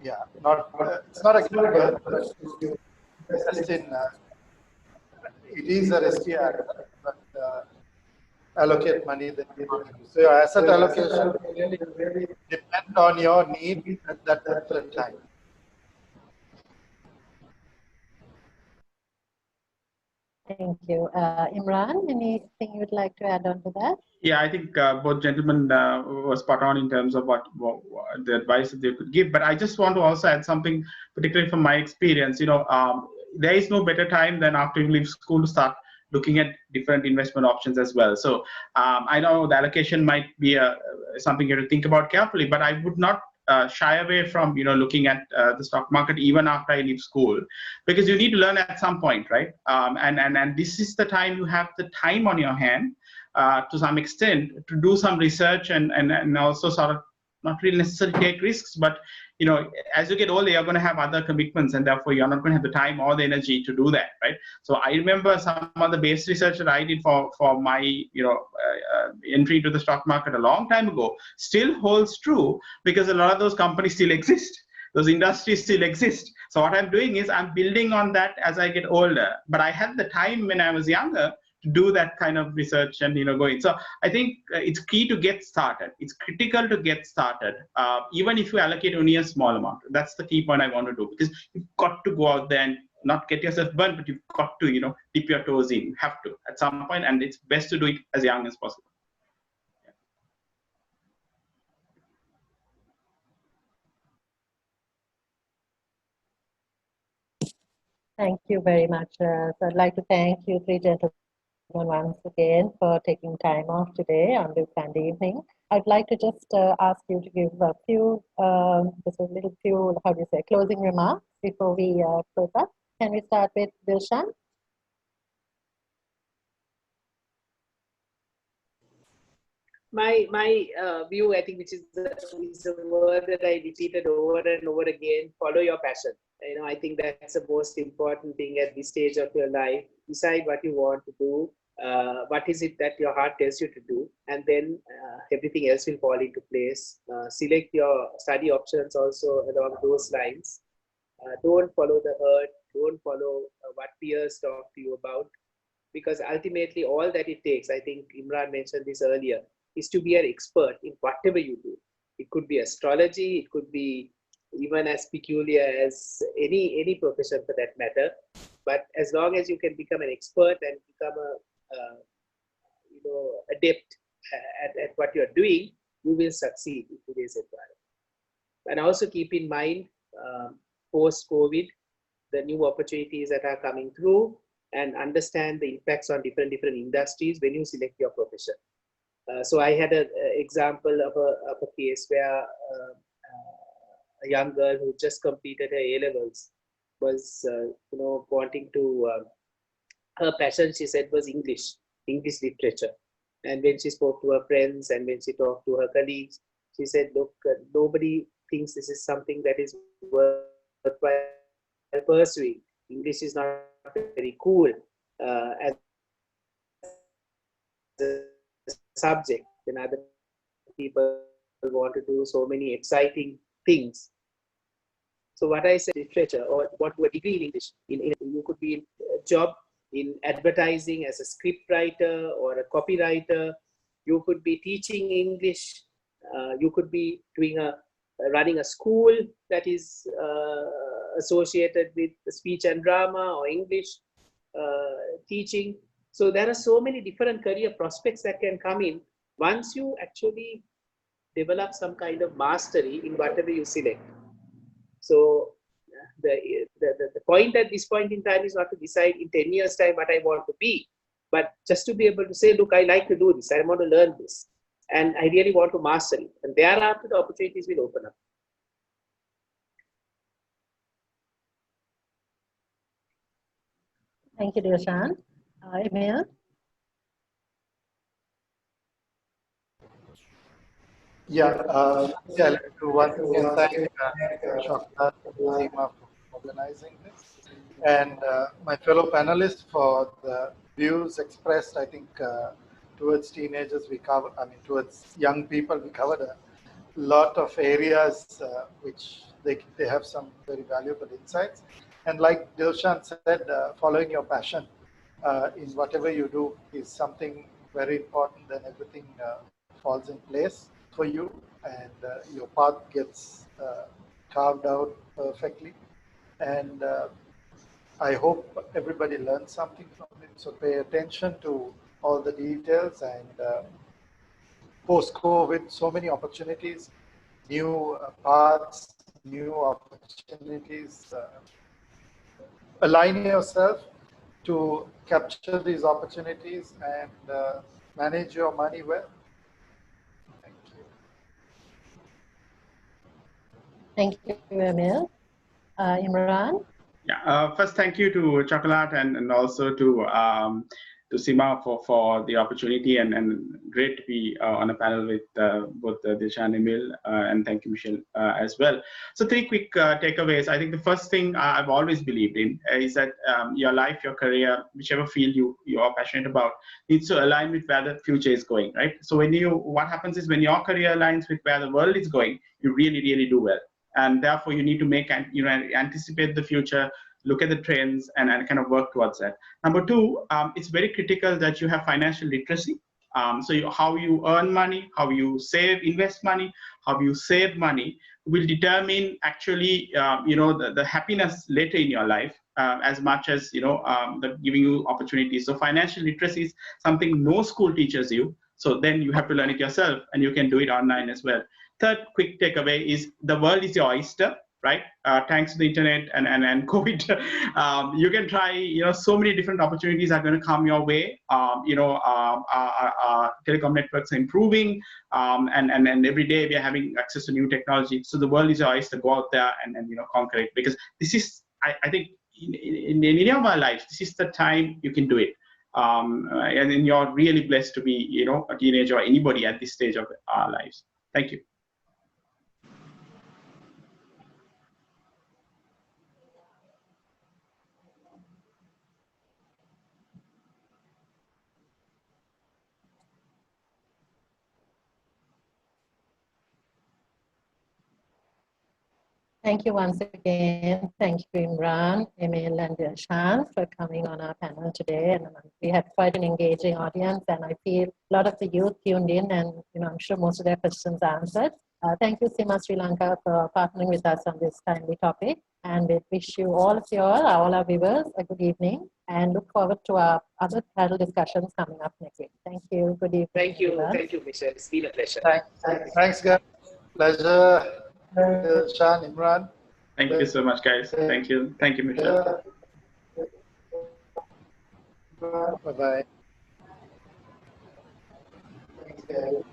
Yeah, it's not a gamble, but you invest in. It is a risky asset, but allocate money that you want to do. So your asset allocation will really depend on your need at that particular time. Thank you. Imran, anything you'd like to add on to that? Yeah, I think both gentlemen were spot on in terms of what the advice that they could give. But I just want to also add something, particularly from my experience. There is no better time than after you leave school to start looking at different investment options as well. So I know the allocation might be something you have to think about carefully, but I would not shy away from looking at the stock market even after I leave school, because you need to learn at some point, right? And this is the time you have the time on your hand to some extent to do some research and also sort of not really necessarily take risks, but as you get older, you're going to have other commitments, and therefore you're not going to have the time or the energy to do that, right? So I remember some of the base research that I did for my entry to the stock market a long time ago still holds true, because a lot of those companies still exist. Those industries still exist. So what I'm doing is I'm building on that as I get older. But I had the time when I was younger to do that kind of research and going. So I think it's key to get started. It's critical to get started, even if you allocate only a small amount. That's the key point I want to do, because you've got to go out there and not get yourself burnt, but you've got to dip your toes in. You have to at some point, and it's best to do it as young as possible. Thank you very much. So I'd like to thank you three gentlemen once again for taking time off today on this Sunday evening. I'd like to just ask you to give a few, just a little few, how do you say, closing remarks before we close up. Can we start with Dilshan? My view, I think, which is a word that I repeated over and over again: follow your passion. I think that's the most important thing at this stage of your life. Decide what you want to do. What is it that your heart tells you to do, and then everything else will fall into place. Select your study options also along those lines. Don't follow the herd. Don't follow what peers talk to you about, because ultimately all that it takes, I think Imran mentioned this earlier, is to be an expert in whatever you do. It could be astrology, it could be even as peculiar as any profession for that matter. But as long as you can become an expert and become a adept at what you're doing, you will succeed in today's environment. And also keep in mind, post-COVID, the new opportunities that are coming through, and understand the impacts on different industries when you select your profession. So I had an example of a case where a young girl who just completed her A-levels was, wanting to, her passion, she said, was English literature. And when she spoke to her friends and when she talked to her colleagues, she said, look, nobody thinks this is something that is worthwhile pursuing. English is not very cool as a subject, and other people want to do so many exciting things. So what I said, literature, or what a degree in English, you could be in a job in advertising as a script writer or a copywriter. You could be teaching English. You could be running a school that is associated with speech and drama or English teaching. So there are so many different career prospects that can come in once you actually develop some kind of mastery in whatever you select. So the point at this point in time is not to decide in 10 years time what I want to be, but just to be able to say, look, I like to do this, I want to learn this, and I really want to master it, and thereafter the opportunities will open up. Thank you, Dilshan. Emile? Yeah, yeah, I'd like to once again thank Shokta Seema for organizing this, and my fellow panelists for the views expressed. I think towards teenagers we cover, I mean towards young people we covered a lot of areas which they have some very valuable insights. And like Dilshan said, following your passion in whatever you do is something very important, then everything falls in place for you, and your path gets carved out perfectly. And I hope everybody learns something from it. So pay attention to all the details. And post-COVID, so many opportunities, new paths, new opportunities. Align yourself to capture these opportunities and manage your money well. Thank you. Thank you, Emile. Imran? Yeah, first, thank you to Chocolate and also to Seema for the opportunity, and great to be on a panel with both Dilshan and Emile, and thank you, Michelle, as well. So 3 quick takeaways. I think the first thing I've always believed in is that your life, your career, whichever field you are passionate about, needs to align with where the future is going, right? So what happens is when your career aligns with where the world is going, you really, really do well. And therefore you need to anticipate the future, look at the trends, and kind of work towards that. Number 2, it's very critical that you have financial literacy. So how you earn money, how you invest money, how you save money will determine actually the happiness later in your life, as much as the giving you opportunities. So financial literacy is something no school teaches you, so then you have to learn it yourself, and you can do it online as well. Third quick takeaway is the world is your oyster, right? Thanks to the internet and COVID, you can try, so many different opportunities are going to come your way. Telecom networks are improving, and every day we are having access to new technology. So the world is your oyster. Go out there and conquer it, because this is, I think, in any of our lives, this is the time you can do it. And you're really blessed to be, a teenager or anybody at this stage of our lives. Thank you. Thank you once again. Thank you, Imran, Emile, and Dilshan for coming on our panel today. And we had quite an engaging audience, and I feel a lot of the youth tuned in, and I'm sure most of their questions are answered. Thank you, Seema Sri Lanka, for partnering with us on this timely topic. And we wish you all our viewers, a good evening, and look forward to our other panel discussions coming up next week. Thank you. Good evening. Thank you, Michelle. It's been a pleasure. Thanks, guys. Pleasure. Dilshan, Imran. Thank you so much, guys. Thank you, Michelle. Bye-bye. Thanks, guys.